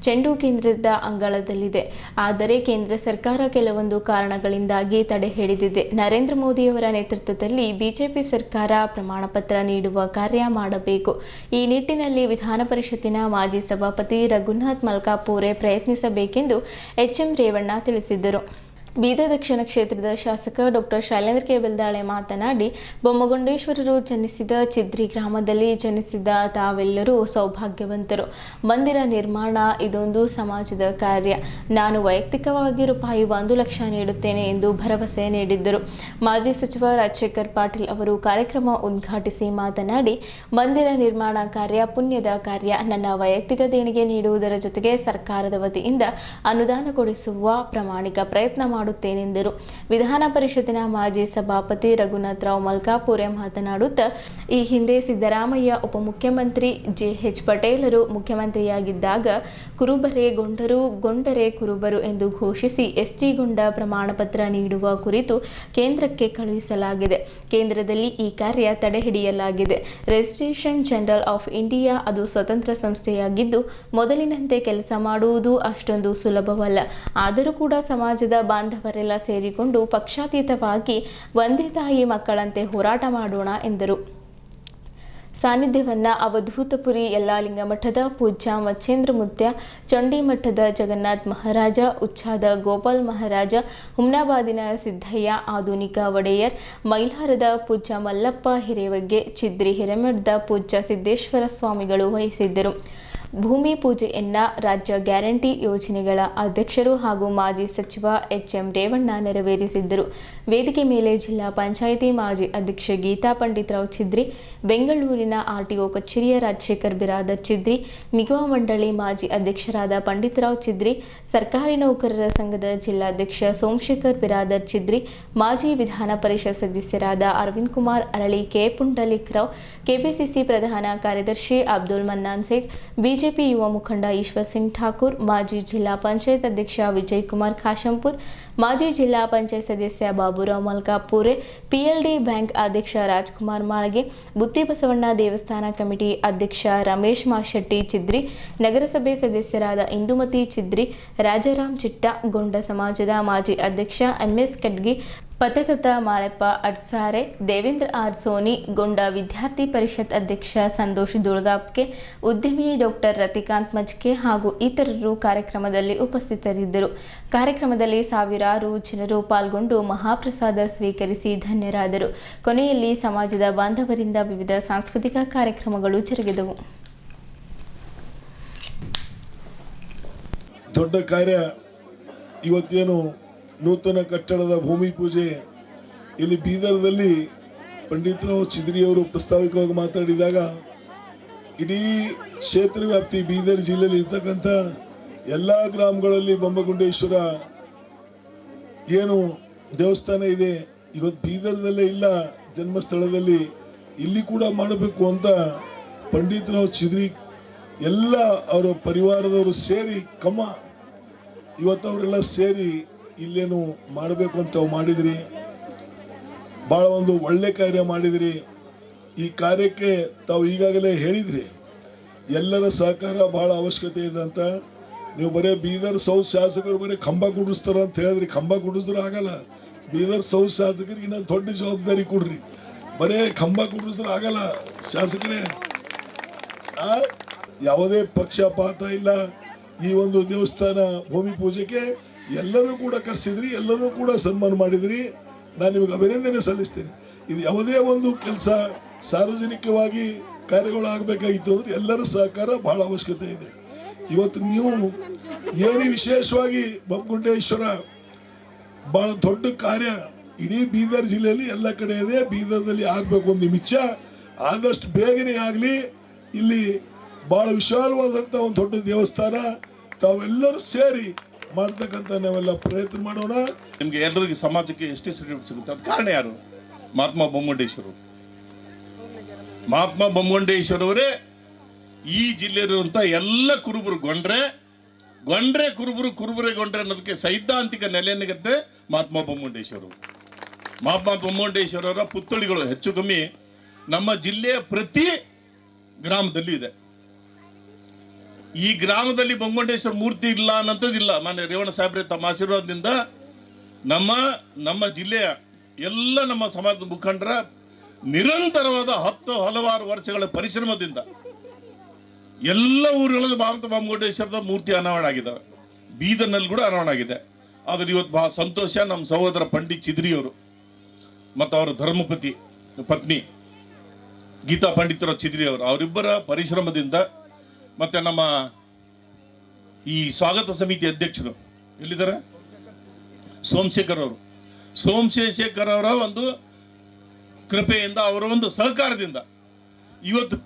ಚೆಂಡು ಕೇಂದ್ರದ ಅಂಗಳದಲ್ಲಿದೆ. ಆದರೆ ಕೇಂದ್ರ ಸರ್ಕಾರ ಕೆಲವೊಂದು ಕಾರಣಗಳಿಂದಾಗಿ ತಡೆ ಹಿಡಿದಿದೆ. ನರೇಂದ್ರ ಮೋದಿಯವರ ನೇತೃತ್ವದಲ್ಲಿ ಬಿಜೆಪಿ ಸರ್ಕಾರ ಪ್ರಮಾಣ ಪತ್ರ ನೀಡುವ ಕಾರ್ಯ ಮಾಡಬೇಕು. ಈ ನಿಟ್ಟಿನಲ್ಲಿ ವಿಧಾನ ಪರಿಷತ್ತಿನ ಮಾಜಿ ಸಭಾಪತಿ ರಘುನಾಥ್ ಮಲ್ಕಾಪೂರೆ ಪ್ರಯತ್ನಿಸಬೇಕೆಂದು ಎಚ್ಎಂ ರೇವಣ್ಣ ತಿಳಿಸಿದ್ದರು. ಬೀದರ್ ದಕ್ಷಿಣ ಕ್ಷೇತ್ರದ ಶಾಸಕ ಡಾಕ್ಟರ್ ಶೈಲೇಂದ್ರ ಕೆ ಬೆಲ್ದಾಳೆ ಮಾತನಾಡಿ, ಬೊಮ್ಮಗೊಂಡೇಶ್ವರರು ಜನಿಸಿದ ಚಿದ್ರಿ ಗ್ರಾಮದಲ್ಲಿ ಜನಿಸಿದ ತಾವೆಲ್ಲರೂ ಸೌಭಾಗ್ಯವಂತರು. ಮಂದಿರ ನಿರ್ಮಾಣ ಇದೊಂದು ಸಮಾಜದ ಕಾರ್ಯ. ನಾನು ವೈಯಕ್ತಿಕವಾಗಿ ₹1 ಲಕ್ಷ ನೀಡುತ್ತೇನೆ ಎಂದು ಭರವಸೆ ನೀಡಿದ್ದರು. ಮಾಜಿ ಸಚಿವ ರಾಜಶೇಖರ್ ಪಾಟೀಲ್ ಅವರು ಕಾರ್ಯಕ್ರಮ ಉದ್ಘಾಟಿಸಿ ಮಾತನಾಡಿ, ಮಂದಿರ ನಿರ್ಮಾಣ ಕಾರ್ಯ ಪುಣ್ಯದ ಕಾರ್ಯ. ನನ್ನ ವೈಯಕ್ತಿಕ ದೇಣಿಗೆ ನೀಡುವುದರ ಜೊತೆಗೆ ಸರ್ಕಾರದ ವತಿಯಿಂದ ಅನುದಾನ ಕೊಡಿಸುವ ಪ್ರಾಮಾಣಿಕ ಪ್ರಯತ್ನ ಮಾಡುತ್ತೇನೆಂದರು. ವಿಧಾನ ಪರಿಷತ್ತಿನ ಮಾಜಿ ಸಭಾಪತಿ ರಘುನಾಥರಾವ್ ಮಲ್ಕಾಪೂರೆ ಮಾತನಾಡುತ್ತಾ, ಈ ಹಿಂದೆ ಸಿದ್ದರಾಮಯ್ಯ ಉಪಮುಖ್ಯಮಂತ್ರಿ ಜೆಎಚ್ ಪಟೇಲರು ಮುಖ್ಯಮಂತ್ರಿಯಾಗಿದ್ದಾಗ ಕುರುಬರೇ ಗೊಂಡರು, ಗೊಂಡರೇ ಕುರುಬರು ಎಂದು ಘೋಷಿಸಿ ಎಸ್ಟಿ ಗೊಂಡ ಪ್ರಮಾಣ ಪತ್ರ ನೀಡುವ ಕುರಿತು ಕೇಂದ್ರಕ್ಕೆ ಕಳುಹಿಸಲಾಗಿದೆ. ಕೇಂದ್ರದಲ್ಲಿ ಈ ಕಾರ್ಯ ತಡೆಹಿಡಿಯಲಾಗಿದೆ. ರಿಜಿಸ್ಟ್ರೇಷನ್ ಜನರಲ್ ಆಫ್ ಇಂಡಿಯಾ ಅದು ಸ್ವತಂತ್ರ ಸಂಸ್ಥೆಯಾಗಿದ್ದು ಮೊದಲಿನಂತೆ ಕೆಲಸ ಮಾಡುವುದು ಅಷ್ಟೊಂದು ಸುಲಭವಲ್ಲ. ಆದರೂ ಕೂಡ ಸಮಾಜದ ಬಾಂಧವರೆಲ್ಲ ಸೇರಿಕೊಂಡು ಪಕ್ಷಾತೀತವಾಗಿ ಒಂದೇ ತಾಯಿ ಮಕ್ಕಳಂತೆ ಹೋರಾಟ ಮಾಡೋಣ ಎಂದರು. ಸಾನ್ನಿಧ್ಯವನ್ನು ಅವಧೂತಪುರಿ ಯಲ್ಲಾಲಿಂಗ ಮಠದ ಪೂಜ್ಯ ಮಚ್ಚೇಂದ್ರ ಮುತ್ಯ, ಚಂಡಿ ಮಠದ ಜಗನ್ನಾಥ್ ಮಹಾರಾಜ, ಉಚ್ಚಾದ ಗೋಪಾಲ್ ಮಹಾರಾಜ, ಹುಮ್ನಾಬಾದಿನ ಸಿದ್ದಯ್ಯ ಆಧುನಿಕ ಒಡೆಯರ್, ಮೈಲಾರದ ಪೂಜ್ಯ ಮಲ್ಲಪ್ಪ ಹಿರೇವಗ್ಗೆ, ಚಿದ್ರಿ ಹಿರೇಮಠದ ಪೂಜ್ಯ ಸಿದ್ದೇಶ್ವರ ಸ್ವಾಮಿಗಳು ವಹಿಸಿದ್ದರು. ಭೂಮಿ ಪೂಜೆಯನ್ನು ರಾಜ್ಯ ಗ್ಯಾರಂಟಿ ಯೋಜನೆಗಳ ಅಧ್ಯಕ್ಷರು ಹಾಗೂ ಮಾಜಿ ಸಚಿವ ಎಚ್ಎಂ ರೇವಣ್ಣ ನೆರವೇರಿಸಿದ್ದರು. ವೇದಿಕೆ ಮೇಲೆ ಜಿಲ್ಲಾ ಪಂಚಾಯಿತಿ ಮಾಜಿ ಅಧ್ಯಕ್ಷೆ ಗೀತಾ ಪಂಡಿತರಾವ್ ಚಿದ್ರಿ, ಬೆಂಗಳೂರಿನ ಆರ್ಟಿಒ ಕಚೇರಿಯ ರಾಜಶೇಖರ್ ಬಿರಾದರ್ ಚಿದ್ರಿ, ನಿಗಮ ಮಂಡಳಿ ಮಾಜಿ ಅಧ್ಯಕ್ಷರಾದ ಪಂಡಿತರಾವ್ ಚಿದ್ರಿ, ಸರ್ಕಾರಿ ನೌಕರರ ಸಂಘದ ಜಿಲ್ಲಾಧ್ಯಕ್ಷ ಸೋಮಶೇಖರ್ ಬಿರಾದರ್ ಚಿದ್ರಿ, ಮಾಜಿ ವಿಧಾನ ಪರಿಷತ್ ಸದಸ್ಯರಾದ ಅರವಿಂದ್ ಕುಮಾರ್ ಅರಳಿ, ಕೆ ಪುಂಡಲಿಕರಾವ್, ಕೆಪಿಸಿಸಿ ಪ್ರಧಾನ ಕಾರ್ಯದರ್ಶಿ ಅಬ್ದುಲ್ ಮನ್ನಾನ್ ಸೇಠ್, ಬಿಜೆಪಿ ಯುವ ಮುಖಂಡ ಈಶ್ವರ್ ಸಿಂಗ್ ಠಾಕೂರ್, ಮಾಜಿ ಜಿಲ್ಲಾ ಪಂಚಾಯತ್ ಅಧ್ಯಕ್ಷ ವಿಜಯ್ ಕುಮಾರ್ ಖಾಶಂಪುರ್, ಮಾಜಿ ಜಿಲ್ಲಾ ಪಂಚಾಯತ್ ಸದಸ್ಯ ಬಾಬುರಾವ್ ಮಲ್ಕಾಪೂರೆ, ಪಿಎಲ್ಡಿ ಬ್ಯಾಂಕ್ ಅಧ್ಯಕ್ಷ ರಾಜ್ಕುಮಾರ್ ಮಾಳ್ಗೆ, ಬುತ್ತಿ ಬಸವಣ್ಣ ದೇವಸ್ಥಾನ ಕಮಿಟಿ ಅಧ್ಯಕ್ಷ ರಮೇಶ್ ಮಾಶೆಟ್ಟಿ ಚಿದ್ರಿ, ನಗರಸಭೆ ಸದಸ್ಯರಾದ ಇಂದುಮತಿ ಚಿದ್ರಿ, ರಾಜಾರಾಮ್ ಚಿಟ್ಟ, ಗೊಂಡ ಸಮಾಜದ ಮಾಜಿ ಅಧ್ಯಕ್ಷ ಎಂಎಸ್ ಕಡ್ಗಿ, ಪತ್ರಕರ್ತ ಮಾಳೆಪ್ಪ ಅಡ್ಸಾರೆ, ದೇವೇಂದ್ರ ಆರ್ ಸೋನಿ, ಗೊಂಡ ವಿದ್ಯಾರ್ಥಿ ಪರಿಷತ್ ಅಧ್ಯಕ್ಷ ಸಂತೋಷ್ ದುಳದಾಪ್ಕೆ, ಉದ್ಯಮಿ ಡಾಕ್ಟರ್ ರತಿಕಾಂತ್ ಮಜ್ಕೆ ಹಾಗೂ ಇತರರು ಕಾರ್ಯಕ್ರಮದಲ್ಲಿ ಉಪಸ್ಥಿತರಿದ್ದರು. ಕಾರ್ಯಕ್ರಮದಲ್ಲಿ ಸಾವಿರಾರು ಜನರು ಪಾಲ್ಗೊಂಡು ಮಹಾಪ್ರಸಾದ ಸ್ವೀಕರಿಸಿ ಧನ್ಯರಾದರು. ಕೊನೆಯಲ್ಲಿ ಸಮಾಜದ ಬಾಂಧವರಿಂದ ವಿವಿಧ ಸಾಂಸ್ಕೃತಿಕ ಕಾರ್ಯಕ್ರಮಗಳು ಜರುಗಿದವು. ದೊಡ್ಡ ಕಾರ್ಯ ಇವತ್ತೇನು ನೂತನ ಕಟ್ಟಡದ ಭೂಮಿ ಪೂಜೆ ಇಲ್ಲಿ ಬೀದರ್ದಲ್ಲಿ ಪಂಡಿತರಾವ್ ಚಿದ್ರಿಯವರು ಪ್ರಸ್ತಾವಿಕವಾಗಿ ಮಾತಾಡಿದಾಗ ಇಡೀ ಕ್ಷೇತ್ರ ವ್ಯಾಪ್ತಿ ಬೀದರ್ ಜಿಲ್ಲೆಯಲ್ಲಿ ಇರ್ತಕ್ಕಂಥ ಎಲ್ಲ ಗ್ರಾಮಗಳಲ್ಲಿ ಬೊಮ್ಮಗುಂಡೇಶ್ವರ ಏನು ದೇವಸ್ಥಾನ ಇದೆ ಇವತ್ತು ಬೀದರ್ದಲ್ಲೇ ಇಲ್ಲ ಜನ್ಮಸ್ಥಳದಲ್ಲಿ, ಇಲ್ಲಿ ಕೂಡ ಮಾಡಬೇಕು ಅಂತ ಪಂಡಿತರಾವ್ ಚಿದ್ರಿ ಎಲ್ಲ ಅವರ ಪರಿವಾರದವರು ಸೇರಿ ಇವತ್ತು ಅವರೆಲ್ಲ ಸೇರಿ ಇಲ್ಲೇನು ಮಾಡಬೇಕು ಅಂತ ತಾವು ಮಾಡಿದ್ರಿ. ಭಾಳ ಒಂದು ಒಳ್ಳೆ ಕಾರ್ಯ ಮಾಡಿದ್ರಿ. ಈ ಕಾರ್ಯಕ್ಕೆ ತಾವು ಈಗಾಗಲೇ ಹೇಳಿದ್ರಿ ಎಲ್ಲರ ಸಹಕಾರ ಭಾಳ ಅವಶ್ಯಕತೆ ಇದೆ ಅಂತ. ನೀವು ಬರೀ ಬೀದರ್ ಸೌತ್ ಶಾಸಕರು ಬರೀ ಕಂಬ ಕುಡಿಸ್ತಾರ ಅಂತ ಹೇಳಿದ್ರಿ. ಕಂಬ ಕುಡಿಸಿದ್ರೆ ಆಗಲ್ಲ. ಬೀದರ್ ಸೌತ್ ಶಾಸಕರಿಗೆ ಇನ್ನೊಂದು ದೊಡ್ಡ ಜವಾಬ್ದಾರಿ ಕೊಡ್ರಿ. ಬರೇ ಕಂಬ ಕುಡಿಸಿದ್ರೆ ಆಗಲ್ಲ ಶಾಸಕರೇ. ಯಾವುದೇ ಪಕ್ಷಪಾತ ಇಲ್ಲ. ಈ ಒಂದು ದೇವಸ್ಥಾನ ಭೂಮಿ ಪೂಜೆಗೆ ಎಲ್ಲರೂ ಕೂಡ ಕರೆಸಿದ್ರಿ, ಎಲ್ಲರೂ ಕೂಡ ಸನ್ಮಾನ ಮಾಡಿದ್ರಿ. ನಾನು ನಿಮಗೆ ಅಭಿನಂದನೆ ಸಲ್ಲಿಸ್ತೇನೆ. ಇದು ಯಾವುದೇ ಒಂದು ಕೆಲಸ ಸಾರ್ವಜನಿಕವಾಗಿ ಕಾರ್ಯಗಳು ಆಗಬೇಕಾಗಿತ್ತು ಅಂದರೆ ಎಲ್ಲರ ಸಹಕಾರ ಬಹಳ ಅವಶ್ಯಕತೆ ಇದೆ. ಇವತ್ತು ನೀವು ಏನು ವಿಶೇಷವಾಗಿ ಬೊಮ್ಮಗುಂಡೇಶ್ವರ ಭಾಳ ದೊಡ್ಡ ಕಾರ್ಯ ಇಡೀ ಬೀದರ್ ಜಿಲ್ಲೆಯಲ್ಲಿ ಎಲ್ಲ ಕಡೆ ಇದೆ. ಬೀದರ್ದಲ್ಲಿ ಆಗಬೇಕು ಒಂದು ನಿಮಿಷ ಆದಷ್ಟು ಬೇಗನೆ ಆಗಲಿ. ಇಲ್ಲಿ ಭಾಳ ವಿಶಾಲವಾದಂಥ ಒಂದು ದೊಡ್ಡ ದೇವಸ್ಥಾನ ತಾವೆಲ್ಲರೂ ಸೇರಿ ಮಾಡ್ತಕ್ಕಂಥ ನಾವೆಲ್ಲ ಪ್ರಯತ್ನ ಮಾಡೋಣ. ನಿಮಗೆ ಎಲ್ಲರಿಗೂ ಸಮಾಜಕ್ಕೆ ಎಷ್ಟೇ ಸಿಗುತ್ತೆ ಅದು ಕಾರಣ ಯಾರು? ಮಹಾತ್ಮ ಬೊಮ್ಮಗುಂಡೇಶ್ವರರು. ಮಹಾತ್ಮ ಬೊಮ್ಮಗುಂಡೇಶ್ವರವರೇ ಈ ಜಿಲ್ಲೆಯಲ್ಲಿರುವಂಥ ಎಲ್ಲ ಕುರುಬರು ಗೊಂಡ್ರೆ ಕುರುಬರೇ ಗೊಂಡ್ರೆ ಅನ್ನೋದಕ್ಕೆ ಸೈದ್ಧಾಂತಿಕ ನೆಲೆಯನ್ನಿಗತ್ತೆ ಮಹಾತ್ಮ ಬೊಮ್ಮಗುಂಡೇಶ್ವರರು. ಮಹಾತ್ಮ ಬೊಮ್ಮಗುಂಡೇಶ್ವರರ ಪುತ್ಥಳಿಗಳು ಹೆಚ್ಚು ಕಮ್ಮಿ ನಮ್ಮ ಜಿಲ್ಲೆಯ ಪ್ರತಿ ಗ್ರಾಮದಲ್ಲೂ ಇದೆ. ಈ ಗ್ರಾಮದಲ್ಲಿ ಬೊಮ್ಮಗುಂಡೇಶ್ವರ ಮೂರ್ತಿ ಇಲ್ಲ ಅನ್ನೋದಿಲ್ಲ. ಮಾನ್ಯ ರೇವಣ್ಣ ಸಾಹೇಬ್ರೆ ತಮ್ಮ ಆಶೀರ್ವಾದದಿಂದ ನಮ್ಮ ಜಿಲ್ಲೆಯ ಎಲ್ಲ ನಮ್ಮ ಸಮಾಜದ ಮುಖಂಡರ ನಿರಂತರವಾದ ಹಲವಾರು ವರ್ಷಗಳ ಪರಿಶ್ರಮದಿಂದ ಎಲ್ಲ ಊರುಗಳಲ್ಲಿ ಮಹಾತ್ಮ ಬೊಮ್ಮಗುಂಡೇಶ್ವರದ ಮೂರ್ತಿ ಅನಾವರಣ ಆಗಿದ್ದಾವೆ. ಬೀದರ್ನಲ್ಲಿ ಕೂಡ ಅನಾವರಣ ಆಗಿದೆ. ಆದರೆ ಇವತ್ತು ಬಹಳ ಸಂತೋಷ. ನಮ್ಮ ಸಹೋದರ ಪಂಡಿತ್ ಚಿದ್ರಿಯವರು ಮತ್ತು ಅವರ ಧರ್ಮಪತಿ ಪತ್ನಿ ಗೀತಾ ಪಂಡಿತರಾವ್ ಚಿದ್ರಿಯವರು ಅವರಿಬ್ಬರ ಪರಿಶ್ರಮದಿಂದ ಮತ್ತು ನಮ್ಮ ಈ ಸ್ವಾಗತ ಸಮಿತಿ ಅಧ್ಯಕ್ಷರು ಎಲ್ಲಿದ್ದಾರೆ ಸೋಮಶೇಖರ್ ಅವರ ಒಂದು ಕೃಪೆಯಿಂದ ಅವರ ಒಂದು ಸಹಕಾರದಿಂದ ಇವತ್ತು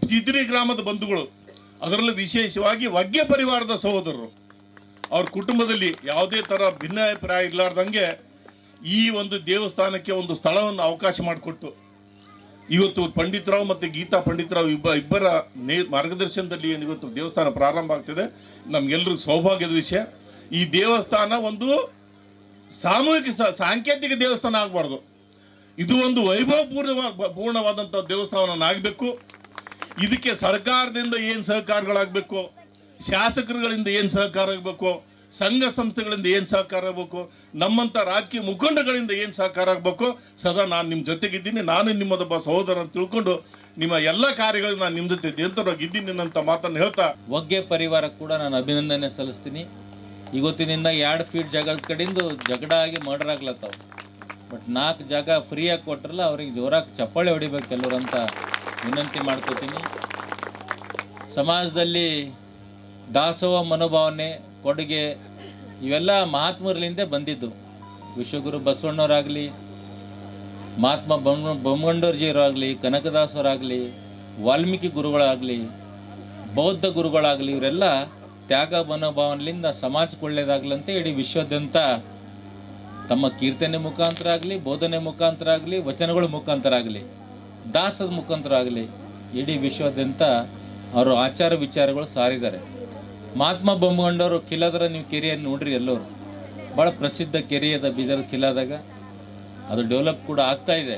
ಚಿದ್ರಿ ಗ್ರಾಮದ ಬಂಧುಗಳು, ಅದರಲ್ಲೂ ವಿಶೇಷವಾಗಿ ವಗ್ಗೆ ಪರಿವಾರದ ಸಹೋದರರು, ಅವ್ರ ಕುಟುಂಬದಲ್ಲಿ ಯಾವುದೇ ಥರ ಭಿನ್ನಾಭಿಪ್ರಾಯ ಇರಲಾರ್ದಂಗೆ ಈ ಒಂದು ದೇವಸ್ಥಾನಕ್ಕೆ ಒಂದು ಸ್ಥಳವನ್ನು ಅವಕಾಶ ಮಾಡಿಕೊಟ್ಟು ಇವತ್ತು ಪಂಡಿತರಾವ್ ಮತ್ತು ಗೀತಾ ಪಂಡಿತರಾವ್ ಇಬ್ಬರ ಮಾರ್ಗದರ್ಶನದಲ್ಲಿ ಏನು ಇವತ್ತು ದೇವಸ್ಥಾನ ಪ್ರಾರಂಭ ಆಗ್ತಿದೆ. ನಮಗೆಲ್ಲರಿಗೂ ಸೌಭಾಗ್ಯದ ವಿಷಯ. ಈ ದೇವಸ್ಥಾನ ಒಂದು ಸಾಮೂಹಿಕ ಸಾಂಕೇತಿಕ ದೇವಸ್ಥಾನ ಆಗಬಾರ್ದು. ಇದು ಒಂದು ಪೂರ್ಣವಾದಂಥ ದೇವಸ್ಥಾನವಾಗಬೇಕು. ಇದಕ್ಕೆ ಸರ್ಕಾರದಿಂದ ಏನು ಸಹಕಾರಗಳಾಗಬೇಕು, ಶಾಸಕರುಗಳಿಂದ ಏನು ಸಹಕಾರ ಆಗಬೇಕು, ಸಂಘ ಸಂಸ್ಥೆಗಳಿಂದ ಏನು ಸಹಕಾರ ಆಗಬೇಕು, ನಮ್ಮಂಥ ರಾಜಕೀಯ ಮುಖಂಡಗಳಿಂದ ಏನು ಸಹಕಾರ ಆಗಬೇಕು, ಸದಾ ನಾನು ನಿಮ್ಮ ಜೊತೆಗಿದ್ದೀನಿ. ನಾನು ನಿಮ್ಮದೊಬ್ಬ ಸಹೋದರ ಅಂತ ತಿಳ್ಕೊಂಡು ನಿಮ್ಮ ಎಲ್ಲ ಕಾರ್ಯಗಳಿಗೆ ನಾನು ನಿಮ್ಮ ಜೊತೆ ನಿರಂತರವಾಗಿದ್ದೀನಿ ಅನ್ನೋಂಥ ಮಾತನ್ನು ಹೇಳ್ತಾ ವಗ್ಗೆ ಪರಿವಾರ ಕೂಡ ನಾನು ಅಭಿನಂದನೆ ಸಲ್ಲಿಸ್ತೀನಿ. ಇವತ್ತಿನಿಂದ 2 ಫೀಟ್ ಜಾಗದ ಕಡೆಯಿಂದ ಜಗಳ ಆಗಿ ಮರ್ಡರ್ ಆಗ್ಲತ್ತಾವ. ಬಟ್ 4 ಜಾಗ ಫ್ರೀಯಾಗಿ ಕೊಟ್ರಲ್ಲ, ಅವ್ರಿಗೆ ಜೋರಾಗಿ ಚಪ್ಪಾಳೆ ಹೊಡಿಬೇಕು ಎಲ್ಲರೂ ಅಂತ ವಿನಂತಿ ಮಾಡ್ಕೋತೀನಿ. ಸಮಾಜದಲ್ಲಿ ದಾಸೋಹ ಮನೋಭಾವನೆ ಕೊಡುಗೆ ಇವೆಲ್ಲ ಮಹಾತ್ಮರಿಂದ ಬಂದಿದ್ದು. ವಿಶ್ವಗುರು ಬಸವಣ್ಣವರಾಗಲಿ, ಮಹಾತ್ಮ ಬೊಮ್ಮಗುಂಡೇಶ್ವರರಾಗಲಿ, ಕನಕದಾಸರಾಗಲಿ, ವಾಲ್ಮೀಕಿ ಗುರುಗಳಾಗಲಿ, ಬೌದ್ಧ ಗುರುಗಳಾಗಲಿ, ಇವರೆಲ್ಲ ತ್ಯಾಗ ಮನೋಭಾವನೆಯಿಂದ ಸಮಾಜಕ್ಕೆ ಒಳ್ಳೆಯದಾಗಲಂತೆ ಇಡೀ ವಿಶ್ವದಾದ್ಯಂತ ತಮ್ಮ ಕೀರ್ತನೆ ಮುಖಾಂತರ ಆಗಲಿ, ಬೋಧನೆ ಮುಖಾಂತರ ಆಗಲಿ, ವಚನಗಳ ಮುಖಾಂತರ ಆಗಲಿ, ದಾಸದ ಮುಖಾಂತರ ಆಗಲಿ ಇಡೀ ವಿಶ್ವದಾದ್ಯಂತ ಅವರು ಆಚಾರ ವಿಚಾರಗಳು ಸಾರಿದ್ದಾರೆ. ಮಹಾತ್ಮ ಬೊಮ್ಮಗುಂಡವರು ಕಿಲಾದ್ರ ನೀವು ಕೆರೆಯನ್ನು ನೋಡ್ರಿ, ಎಲ್ಲರೂ ಭಾಳ ಪ್ರಸಿದ್ಧ ಕೆರೆ ಅದ ಬೀದರ್ ಕಿಲಾದಾಗ. ಅದು ಡೆವಲಪ್ ಕೂಡ ಆಗ್ತಾ ಇದೆ.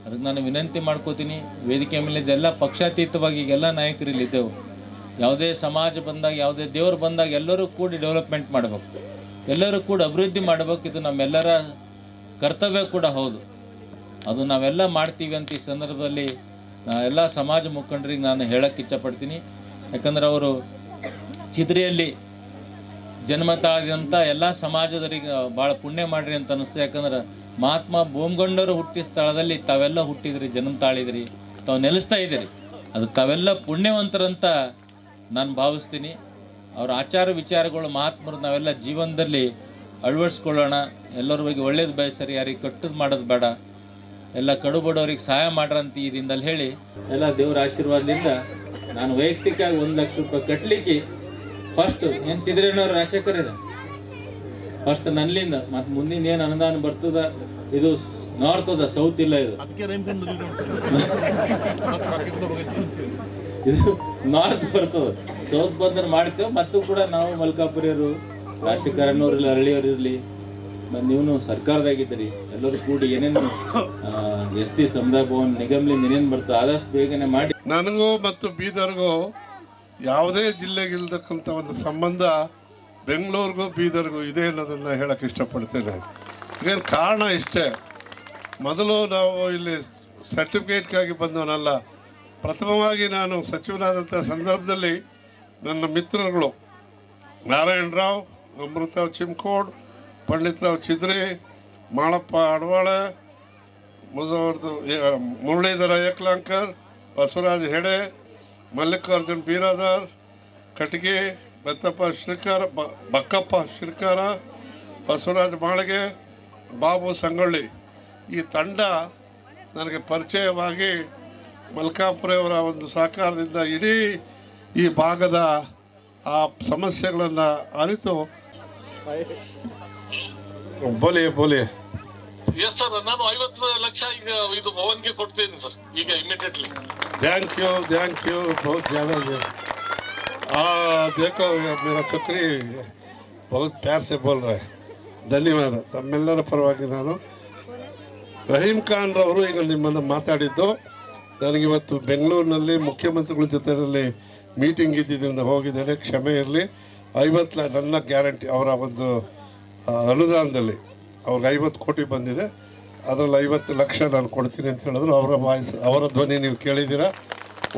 ಅದಕ್ಕೆ ನಾನು ವಿನಂತಿ ಮಾಡ್ಕೋತೀನಿ, ವೇದಿಕೆ ಮೇಲಿದ್ದೆಲ್ಲ ಪಕ್ಷಾತೀತವಾಗಿ ಈಗೆಲ್ಲ ನಾಯಕರು ಇಲ್ಲಿದ್ದೆವು. ಯಾವುದೇ ಸಮಾಜ ಬಂದಾಗ, ಯಾವುದೇ ದೇವರು ಬಂದಾಗ ಎಲ್ಲರೂ ಕೂಡಿ ಡೆವಲಪ್ಮೆಂಟ್ ಮಾಡಬೇಕು, ಎಲ್ಲರೂ ಕೂಡ ಅಭಿವೃದ್ಧಿ ಮಾಡಬೇಕು. ಇದು ನಮ್ಮೆಲ್ಲರ ಕರ್ತವ್ಯ ಕೂಡ ಹೌದು. ಅದು ನಾವೆಲ್ಲ ಮಾಡ್ತೀವಿ ಅಂತ ಈ ಸಂದರ್ಭದಲ್ಲಿ ಎಲ್ಲ ಸಮಾಜ ಮುಖಂಡರಿಗೆ ನಾನು ಹೇಳಕ್ಕೆ ಇಚ್ಛಪಡ್ತೀನಿ. ಯಾಕಂದ್ರೆ ಅವರು ಚಿದ್ರಿಯಲ್ಲಿ ಜನ್ಮ ತಾಳಿದಂಥ ಎಲ್ಲ ಸಮಾಜದವರಿಗೆ ಭಾಳ ಪುಣ್ಯ ಮಾಡಿರಿ ಅಂತ ಅನಿಸ್ತು. ಯಾಕಂದ್ರೆ ಮಹಾತ್ಮ ಬೊಮ್ಮಗುಂಡರು ಹುಟ್ಟಿದ ಸ್ಥಳದಲ್ಲಿ ತಾವೆಲ್ಲ ಹುಟ್ಟಿದ್ರಿ, ಜನ್ಮ ತಾಳಿದ್ರಿ, ತಾವು ನೆಲೆಸ್ತಾ ಇದ್ದೀರಿ. ಅದು ತಾವೆಲ್ಲ ಪುಣ್ಯವಂತರಂತ ನಾನು ಭಾವಿಸ್ತೀನಿ. ಅವ್ರ ಆಚಾರ ವಿಚಾರಗಳು ಮಹಾತ್ಮರು ನಾವೆಲ್ಲ ಜೀವನದಲ್ಲಿ ಅಳವಡಿಸ್ಕೊಳ್ಳೋಣ. ಎಲ್ಲರ ಬಗ್ಗೆ ಒಳ್ಳೇದು ಬಯಸರಿ, ಯಾರಿಗೆ ಕಟ್ಟದು ಮಾಡೋದು ಬೇಡ, ಎಲ್ಲ ಕಡುಬಡವ್ರಿಗೆ ಸಹಾಯ ಮಾಡ್ರಂತ ಈ ದಿನದಲ್ಲಿ ಹೇಳಿ ಎಲ್ಲ ದೇವರ ಆಶೀರ್ವಾದದಿಂದ ನಾನು ವೈಯಕ್ತಿಕವಾಗಿ 1 ಲಕ್ಷ ರೂಪಾಯಿ ಕಟ್ಟಲಿಕ್ಕೆ ಫಸ್ಟ್ ಏನು ಸಿದ್ದರಾಮಯ್ಯನವ್ರ ರಾಜಶೇಖರ ಫಸ್ಟ್ ನನ್ನಿಂದ ಮತ್ತು ಮುಂದಿನ ಏನು ಅನುದಾನ ಬರ್ತದ ಇದು ನಾರ್ತ್ ಅದ, ಸೌತ್ ಇಲ್ಲ. ಇದು ನಾರ್ತ್ ಬರ್ತದ, ಸೌತ್ ಬಂದ್ರೆ ಮಾಡ್ತೇವೆ. ಮತ್ತು ಕೂಡ ನಾವು ಮಲ್ಕಾಪುರಿಯವರು, ರಾಜಶೇಖರನವ್ರು ಇರಲಿ, ಹಳ್ಳಿಯವ್ರು ಇರಲಿ, ನೀವು ಸರ್ಕಾರದಾಗಿದ್ದೀರಿ, ಎಲ್ಲರೂ ಕೂಡಿ ಏನೇನು ST ಸಮುದಾಯ ಭವನ ನಿಗಮಲಿಂದ ಏನೇನು ಬರ್ತದೆ ಆದಷ್ಟು ಬೇಗನೆ ಮಾಡಿ. ನನಗೂ ಮತ್ತು ಬೀದರ್ಗೂ ಯಾವುದೇ ಜಿಲ್ಲೆಗಿಲ್ದಕ್ಕಂಥ ಒಂದು ಸಂಬಂಧ ಬೆಂಗಳೂರಿಗೂ ಬೀದರ್ಗೂ ಇದೆ ಅನ್ನೋದನ್ನು ಹೇಳಕ್ಕೆ ಇಷ್ಟಪಡ್ತೇನೆ. ಈಗೇನು ಕಾರಣ ಇಷ್ಟೇ, ಮೊದಲು ನಾವು ಇಲ್ಲಿ ಸರ್ಟಿಫಿಕೇಟ್ಗಾಗಿ ಬಂದವನಲ್ಲ. ಪ್ರಥಮವಾಗಿ ನಾನು ಸಚಿವನಾದಂಥ ಸಂದರ್ಭದಲ್ಲಿ ನನ್ನ ಮಿತ್ರರುಗಳು ನಾರಾಯಣರಾವ್, ಅಮೃತರಾವ್ ಚಿಮ್ಕೋಡ್, ಪಂಡಿತರಾವ್ ಚಿದ್ರಿ, ಮಾಳಪ್ಪ ಅಡವಾಳೆ, ಮುರಳೀಧರ ಏಕ್ಲಾಂಕರ್, ಬಸವರಾಜ್ ಹೆಡೆ, ಮಲ್ಲಿಕಾರ್ಜುನ್ ಬೀರಾದರ್, ಕಟಗಿ, ಬಕ್ಕಪ್ಪ ಶ್ರೀಕಾರ, ಬಸವರಾಜ್ ಮಾಳಿಗೆ, ಬಾಬು ಸಂಗೊಳ್ಳಿ, ಈ ತಂಡ ನನಗೆ ಪರಿಚಯವಾಗಿ ಮಲ್ಕಾಪುರವರ ಒಂದು ಸಹಕಾರದಿಂದ ಇಡೀ ಈ ಭಾಗದ ಆ ಸಮಸ್ಯೆಗಳನ್ನು ಅರಿತು ಬೋಲಿ ಎಸ್ ಸರ್, ನಾನು 50 ಲಕ್ಷ ಈಗ ಇದು ಭವನ್ಗೆ ಕೊಡ್ತೀನಿ ಸರ್, ಈಗ ಇಮಿಡಿಯೇಟ್ಲಿ. ಥ್ಯಾಂಕ್ ಯು बहुत ज़्यादा देखो मेरा चक्री बहुत प्यार से बोल रहा है. ಧನ್ಯವಾದ. ತಮ್ಮೆಲ್ಲರ ಪರವಾಗಿ ನಾನು ರಹೀಂ ಖಾನ್ ರವರು ಈಗ ನಿಮ್ಮನ್ನು ಮಾತಾಡಿದ್ದು, ನನಗಿವತ್ತು ಬೆಂಗಳೂರಿನಲ್ಲಿ ಮುಖ್ಯಮಂತ್ರಿಗಳ ಜೊತೆಯಲ್ಲಿ ಮೀಟಿಂಗ್ ಇದ್ದಿದ್ದರಿಂದ ಹೋಗಿದ್ದೇನೆ, ಕ್ಷಮೆ ಇರಲಿ. 50 ನನ್ನ ಗ್ಯಾರಂಟಿ ಅವರ ಒಂದು ಅನುದಾನದಲ್ಲಿ ಅವ್ರಿಗೆ 50 ಕೋಟಿ ಬಂದಿದೆ, ಅದರಲ್ಲಿ 50 ಲಕ್ಷ ನಾನು ಕೊಡ್ತೀನಿ ಅಂತ ಹೇಳಿದ್ರು. ಅವರ ವಾಯ್ಸ್, ಅವರ ಧ್ವನಿ ನೀವು ಕೇಳಿದ್ದೀರ.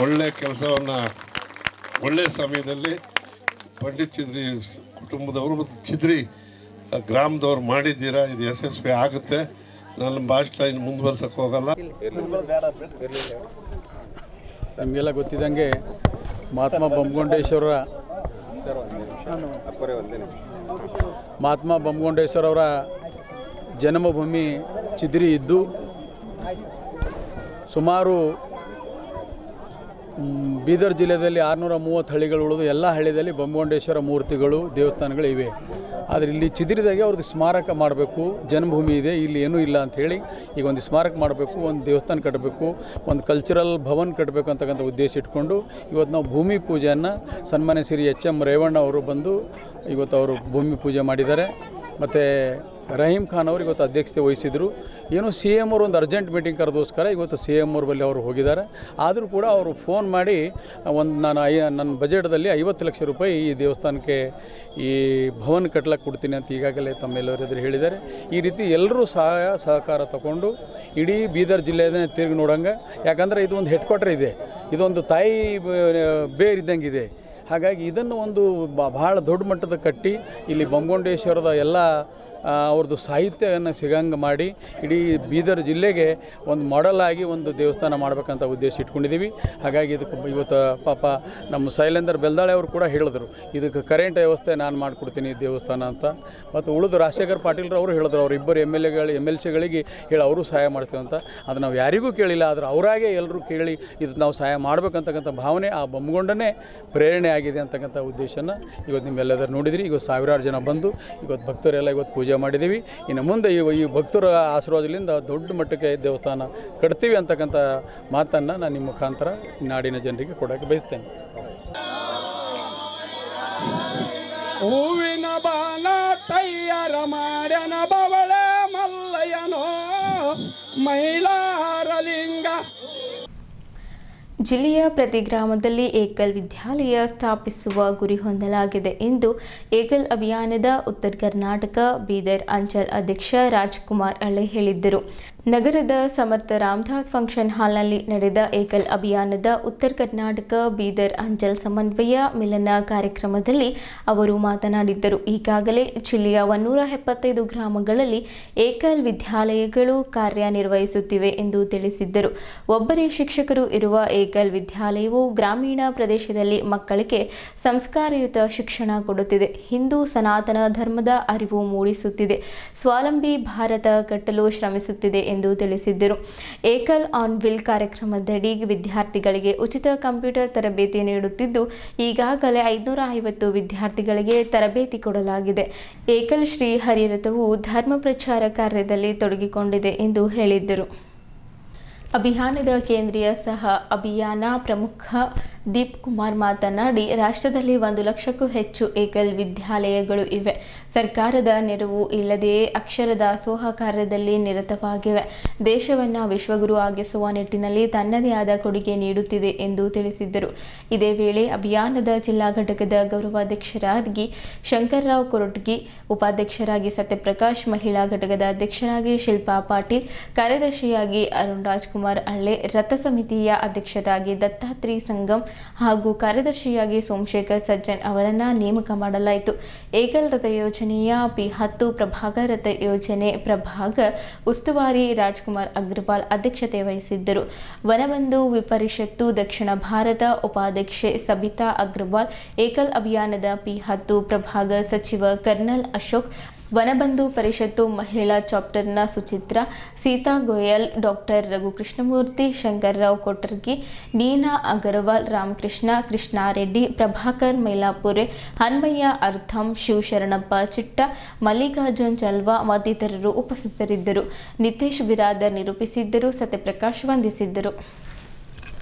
ಒಳ್ಳೆಯ ಕೆಲಸವನ್ನು ಒಳ್ಳೆಯ ಸಮಯದಲ್ಲಿ ಪಂಡಿತ್ ಚಿದ್ರಿ ಕುಟುಂಬದವರು ಮತ್ತು ಚಿದ್ರಿ ಗ್ರಾಮದವ್ರು ಮಾಡಿದ್ದೀರಾ. ಇದು ಯಶಸ್ವಿ ಆಗುತ್ತೆ. ನನ್ನ ಭಾಷಣ ಇನ್ನು ಮುಂದುವರ್ಸಕ್ಕೆ ಹೋಗಲ್ಲ. ನಮಗೆಲ್ಲ ಗೊತ್ತಿದ್ದಂಗೆ ಮಹಾತ್ಮ ಬೊಮ್ಮಗೊಂಡೇಶ್ವರವರ ಜನ್ಮಭೂಮಿ ಚಿದ್ರಿ ಇದ್ದು ಸುಮಾರು ಬೀದರ್ ಜಿಲ್ಲೆಯಲ್ಲಿ 630 ಹಳ್ಳಿಗಳು ಉಳಿದು ಎಲ್ಲ ಹಳ್ಳಿಯಲ್ಲಿ ಬೊಮ್ಮಗೊಂಡೇಶ್ವರ ಮೂರ್ತಿಗಳು, ದೇವಸ್ಥಾನಗಳು ಇವೆ. ಆದರೆ ಇಲ್ಲಿ ಚಿದ್ರಿದಾಗೆ ಅವ್ರದ್ದು ಸ್ಮಾರಕ ಮಾಡಬೇಕು, ಜನ್ಮಭೂಮಿ ಇದೆ, ಇಲ್ಲಿ ಏನೂ ಇಲ್ಲ ಅಂಥೇಳಿ ಈಗ ಒಂದು ಸ್ಮಾರಕ ಮಾಡಬೇಕು, ಒಂದು ದೇವಸ್ಥಾನ ಕಟ್ಟಬೇಕು, ಒಂದು ಕಲ್ಚರಲ್ ಭವನ್ ಕಟ್ಟಬೇಕು ಅಂತಕ್ಕಂಥ ಉದ್ದೇಶ ಇಟ್ಕೊಂಡು ಇವತ್ತು ನಾವು ಭೂಮಿ ಪೂಜೆಯನ್ನು ಸನ್ಮಾನ್ಯ ಶ್ರೀ HM ರೇವಣ್ಣ ಅವರು ಬಂದು ಇವತ್ತು ಅವರು ಭೂಮಿ ಪೂಜೆ ಮಾಡಿದ್ದಾರೆ. ಮತ್ತು ರಹೀಂ ಖಾನ್ ಅವರು ಇವತ್ತು ಅಧ್ಯಕ್ಷತೆ ವಹಿಸಿದರು. ಏನೋ CM ಅವರು ಒಂದು ಅರ್ಜೆಂಟ್ ಮೀಟಿಂಗ್ ಕರೆದೋಸ್ಕರ ಇವತ್ತು CM ಅವ್ರ ಬಳಿ ಅವರು ಹೋಗಿದ್ದಾರೆ. ಆದರೂ ಕೂಡ ಅವರು ಫೋನ್ ಮಾಡಿ ನನ್ನ ಬಜೆಟ್ದಲ್ಲಿ 50 ಲಕ್ಷ ರೂಪಾಯಿ ಈ ದೇವಸ್ಥಾನಕ್ಕೆ ಈ ಭವನ ಕಟ್ಲಕ್ಕೆ ಕೊಡ್ತೀನಿ ಅಂತ ಈಗಾಗಲೇ ತಮ್ಮೆಲ್ಲರ ಎದುರು ಹೇಳಿದ್ದಾರೆ. ಈ ರೀತಿ ಎಲ್ಲರೂ ಸಹಕಾರ ತಗೊಂಡು ಇಡೀ ಬೀದರ್ ಜಿಲ್ಲೆಯನ್ನೇ ತಿರುಗಿ ನೋಡಂಗೆ, ಯಾಕಂದರೆ ಇದು ಒಂದು ಹೆಡ್ ಕ್ವಾರ್ಟರ್ ಇದೆ, ಇದೊಂದು ತಾಯಿ ಬೇರ್ ಇದ್ದಂಗೆ ಇದೆ. ಹಾಗಾಗಿ ಇದನ್ನು ಒಂದು ಭಾಳ ದೊಡ್ಡ ಮಟ್ಟದ ಕಟ್ಟಿ ಇಲ್ಲಿ ಬೊಮ್ಮಗೊಂಡೇಶ್ವರದ ಎಲ್ಲ ಅವ್ರದ್ದು ಸಾಹಿತ್ಯವನ್ನು ಸಿಗಂಗೆ ಮಾಡಿ ಇಡೀ ಬೀದರ್ ಜಿಲ್ಲೆಗೆ ಒಂದು ಮಾಡೆಲ್ ಆಗಿ ಒಂದು ದೇವಸ್ಥಾನ ಮಾಡಬೇಕಂತ ಉದ್ದೇಶ ಇಟ್ಕೊಂಡಿದ್ದೀವಿ. ಹಾಗಾಗಿ ಇದಕ್ಕೆ ಇವತ್ತು ಪಾಪ ನಮ್ಮ ಶೈಲೇಂದ್ರ ಬೆಲ್ದಾಳೆ ಅವರು ಕೂಡ ಹೇಳಿದ್ರು, ಇದಕ್ಕೆ ಕರೆಂಟ್ ವ್ಯವಸ್ಥೆ ನಾನು ಮಾಡಿಕೊಡ್ತೀನಿ ದೇವಸ್ಥಾನ ಅಂತ. ಮತ್ತು ಉಳಿದು ರಾಜಶೇಖರ್ ಪಾಟೀಲ್ರು ಅವರು ಹೇಳಿದ್ರು, ಅವ್ರು ಇಬ್ಬರು MLCಗಳಿಗೆ ಹೇಳಿ ಅವರು ಸಹಾಯ ಮಾಡ್ತೀವಿ ಅಂತ. ಅದು ನಾವು ಯಾರಿಗೂ ಕೇಳಿಲ್ಲ, ಆದರೆ ಅವರಾಗೆ ಎಲ್ಲರೂ ಕೇಳಿ ಇದು ನಾವು ಸಹಾಯ ಮಾಡಬೇಕಂತಕ್ಕಂಥ ಭಾವನೆ ಆ ಬೊಮ್ಮಗೊಂಡನೇ ಪ್ರೇರಣೆ ಆಗಿದೆ ಅಂತಕ್ಕಂಥ ಉದ್ದೇಶನ ಇವತ್ತು ನಿಮ್ಮೆಲ್ಲರೂ ನೋಡಿದ್ರಿ. ಇವತ್ತು ಸಾವಿರಾರು ಜನ ಬಂದು ಇವತ್ತು ಭಕ್ತರೆಲ್ಲ ಇವತ್ತು ಪೂಜೆ ಮಾಡಿದ್ದೀವಿ. ಇನ್ನು ಮುಂದೆ ಈ ಭಕ್ತರ ಆಶೀರ್ವಾದದಿಂದ ದೊಡ್ಡ ಮಟ್ಟಕ್ಕೆ ದೇವಸ್ಥಾನ ಕಟ್ತೀವಿ ಅಂತಕ್ಕಂಥ ಮಾತನ್ನು ನಾನು ನಿಮ್ಮ ಮುಖಾಂತರ ನಾಡಿನ ಜನರಿಗೆ ಕೊಡೋಕ್ಕೆ ಬಯಸ್ತೇನೆ. ಹೂವಿನ ಬಾಲ ತಯ್ಯಾರ ಮಾಡ್ಯನ ಬವಳೆ ಮಲ್ಲಯ್ಯನೋ ಮಹಿಳಾರಲಿಂಗ. ಜಿಲ್ಲೆಯ ಪ್ರತಿ ಗ್ರಾಮದಲ್ಲಿ ಏಕಲ್ ವಿದ್ಯಾಲಯ ಸ್ಥಾಪಿಸುವ ಗುರಿ ಹೊಂದಲಾಗಿದೆ ಎಂದು ಏಕಲ್ ಅಭಿಯಾನದ ಉತ್ತರ ಕರ್ನಾಟಕ ಬೀದರ್ ಅಂಚಲ್ ಅಧ್ಯಕ್ಷ ರಾಜ್ಕುಮಾರ್ ಅಳ್ಳೆ ಹೇಳಿದ್ದರು. ನಗರದ ಸಮರ್ಥ ರಾಮದಾಸ್ ಫಂಕ್ಷನ್ ಹಾಲ್ನಲ್ಲಿ ನಡೆದ ಏಕಲ್ ಅಭಿಯಾನದ ಉತ್ತರ ಕರ್ನಾಟಕ ಬೀದರ್ ಅಂಚಲ್ ಸಮನ್ವಯ ಮಿಲನ ಕಾರ್ಯಕ್ರಮದಲ್ಲಿ ಅವರು ಮಾತನಾಡಿದ್ದರು. ಈಗಾಗಲೇ ಜಿಲ್ಲೆಯ 175 ಗ್ರಾಮಗಳಲ್ಲಿ ಏಕಲ್ ವಿದ್ಯಾಲಯಗಳು ಕಾರ್ಯನಿರ್ವಹಿಸುತ್ತಿವೆ ಎಂದು ತಿಳಿಸಿದ್ದರು. ಒಬ್ಬರೇ ಶಿಕ್ಷಕರು ಇರುವ ಏಕಲ್ ಏಕಲ್ ವಿದ್ಯಾಲಯವು ಗ್ರಾಮೀಣ ಪ್ರದೇಶದಲ್ಲಿ ಮಕ್ಕಳಿಗೆ ಸಂಸ್ಕಾರಯುತ ಶಿಕ್ಷಣ ಕೊಡುತ್ತಿದೆ. ಹಿಂದೂ ಸನಾತನ ಧರ್ಮದ ಅರಿವು ಮೂಡಿಸುತ್ತಿದೆ. ಸ್ವಾವಲಂಬಿ ಭಾರತ ಕಟ್ಟಲು ಶ್ರಮಿಸುತ್ತಿದೆ ಎಂದು ತಿಳಿಸಿದ್ದರು. ಏಕಲ್ ಆನ್ ವಿಲ್ ಕಾರ್ಯಕ್ರಮದಡಿ ವಿದ್ಯಾರ್ಥಿಗಳಿಗೆ ಉಚಿತ ಕಂಪ್ಯೂಟರ್ ತರಬೇತಿ ನೀಡುತ್ತಿದ್ದು, ಈಗಾಗಲೇ 550 ವಿದ್ಯಾರ್ಥಿಗಳಿಗೆ ತರಬೇತಿ ಕೊಡಲಾಗಿದೆ. ಏಕಲ್ ಶ್ರೀ ಹರಿರಥವು ಧರ್ಮ ಪ್ರಚಾರ ಕಾರ್ಯದಲ್ಲಿ ತೊಡಗಿಕೊಂಡಿದೆ ಎಂದು ಹೇಳಿದ್ದರು. ಅಭಿಯಾನದ ಕೇಂದ್ರೀಯ ಸಹ ಅಭಿಯಾನ ಪ್ರಮುಖ ದೀಪ್ ಕುಮಾರ್ ಮಾತನಾಡಿ, ರಾಷ್ಟ್ರದಲ್ಲಿ 1 ಲಕ್ಷಕ್ಕೂ ಹೆಚ್ಚು ಏಕಲ್ ವಿದ್ಯಾಲಯಗಳು ಇವೆ. ಸರ್ಕಾರದ ನೆರವು ಇಲ್ಲದೆಯೇ ಅಕ್ಷರ ದಾಸೋಹ ಕಾರ್ಯದಲ್ಲಿ ನಿರತವಾಗಿವೆ. ದೇಶವನ್ನು ವಿಶ್ವಗುರು ಆಗಿಸುವ ನಿಟ್ಟಿನಲ್ಲಿ ತನ್ನದೇ ಆದ ಕೊಡುಗೆ ನೀಡುತ್ತಿದೆ ಎಂದು ತಿಳಿಸಿದ್ದರು. ಇದೇ ವೇಳೆ ಅಭಿಯಾನದ ಜಿಲ್ಲಾ ಘಟಕದ ಗೌರವಾಧ್ಯಕ್ಷರಾಗಿ ಶಂಕರ್ರಾವ್ ಕೊರಟಗಿ, ಉಪಾಧ್ಯಕ್ಷರಾಗಿ ಸತ್ಯಪ್ರಕಾಶ್, ಮಹಿಳಾ ಘಟಕದ ಅಧ್ಯಕ್ಷರಾಗಿ ಶಿಲ್ಪಾ ಪಾಟೀಲ್, ಕಾರ್ಯದರ್ಶಿಯಾಗಿ ಅರುಣ್ ರಾಜ್ಕುಮಾರ್ ಅಳ್ಳೆ, ರಥ ಸಮಿತಿಯ ಅಧ್ಯಕ್ಷರಾಗಿ ದತ್ತಾತ್ರಿ ಸಂಗಮ್ ಹಾಗೂ ಕಾರ್ಯದರ್ಶಿಯಾಗಿ ಸೋಮಶೇಖರ್ ಸಜ್ಜನ್ ಅವರನ್ನು ನೇಮಕ ಮಾಡಲಾಯಿತು. ಏಕಲ್ ರಥ ಯೋಜನೆಯ P10 ಪ್ರಭಾಗ ರಥ ಯೋಜನೆ ಪ್ರಭಾಗ ಉಸ್ತುವಾರಿ ರಾಜ್ಕುಮಾರ್ ಅಗ್ರವಾಲ್ ಅಧ್ಯಕ್ಷತೆ ವಹಿಸಿದ್ದರು. ವನಬಂಧು ಪರಿಷತ್ತು ದಕ್ಷಿಣ ಭಾರತ ಉಪಾಧ್ಯಕ್ಷೆ ಸಬಿತಾ ಅಗ್ರವಾಲ್, ಏಕಲ್ ಅಭಿಯಾನದ P10 ಪ್ರಭಾಗ ಸಚಿವ ಕರ್ನಲ್ ಅಶೋಕ್, ವನಬಂಧು ಪರಿಷತ್ತು ಮಹಿಳಾ ಚಾಪ್ಟರ್ನ ಸುಚಿತ್ರಾ, ಸೀತಾ ಗೋಯಲ್, ಡಾಕ್ಟರ್ ರಘು ಕೃಷ್ಣಮೂರ್ತಿ, ಶಂಕರ್ರಾವ್ ಕೊಟರ್ಗಿ, ನೀನಾ ಅಗರವಾಲ್, ರಾಮಕೃಷ್ಣ, ಕೃಷ್ಣಾರೆಡ್ಡಿ, ಪ್ರಭಾಕರ್ ಮೈಲಾಪುರೆ, ಹನ್ಮಯ್ಯ ಅರ್ಥಂ, ಶಿವಶರಣಪ್ಪ ಚಿಟ್ಟ, ಮಲ್ಲಿಕಾರ್ಜುನ್ ಚಲ್ವಾ ಮತ್ತಿತರರು ಉಪಸ್ಥಿತರಿದ್ದರು. ನಿತೇಶ್ ಬಿರಾದರ್ ನಿರೂಪಿಸಿದ್ದರು. ಸತ್ಯಪ್ರಕಾಶ್ ವಂದಿಸಿದ್ದರು.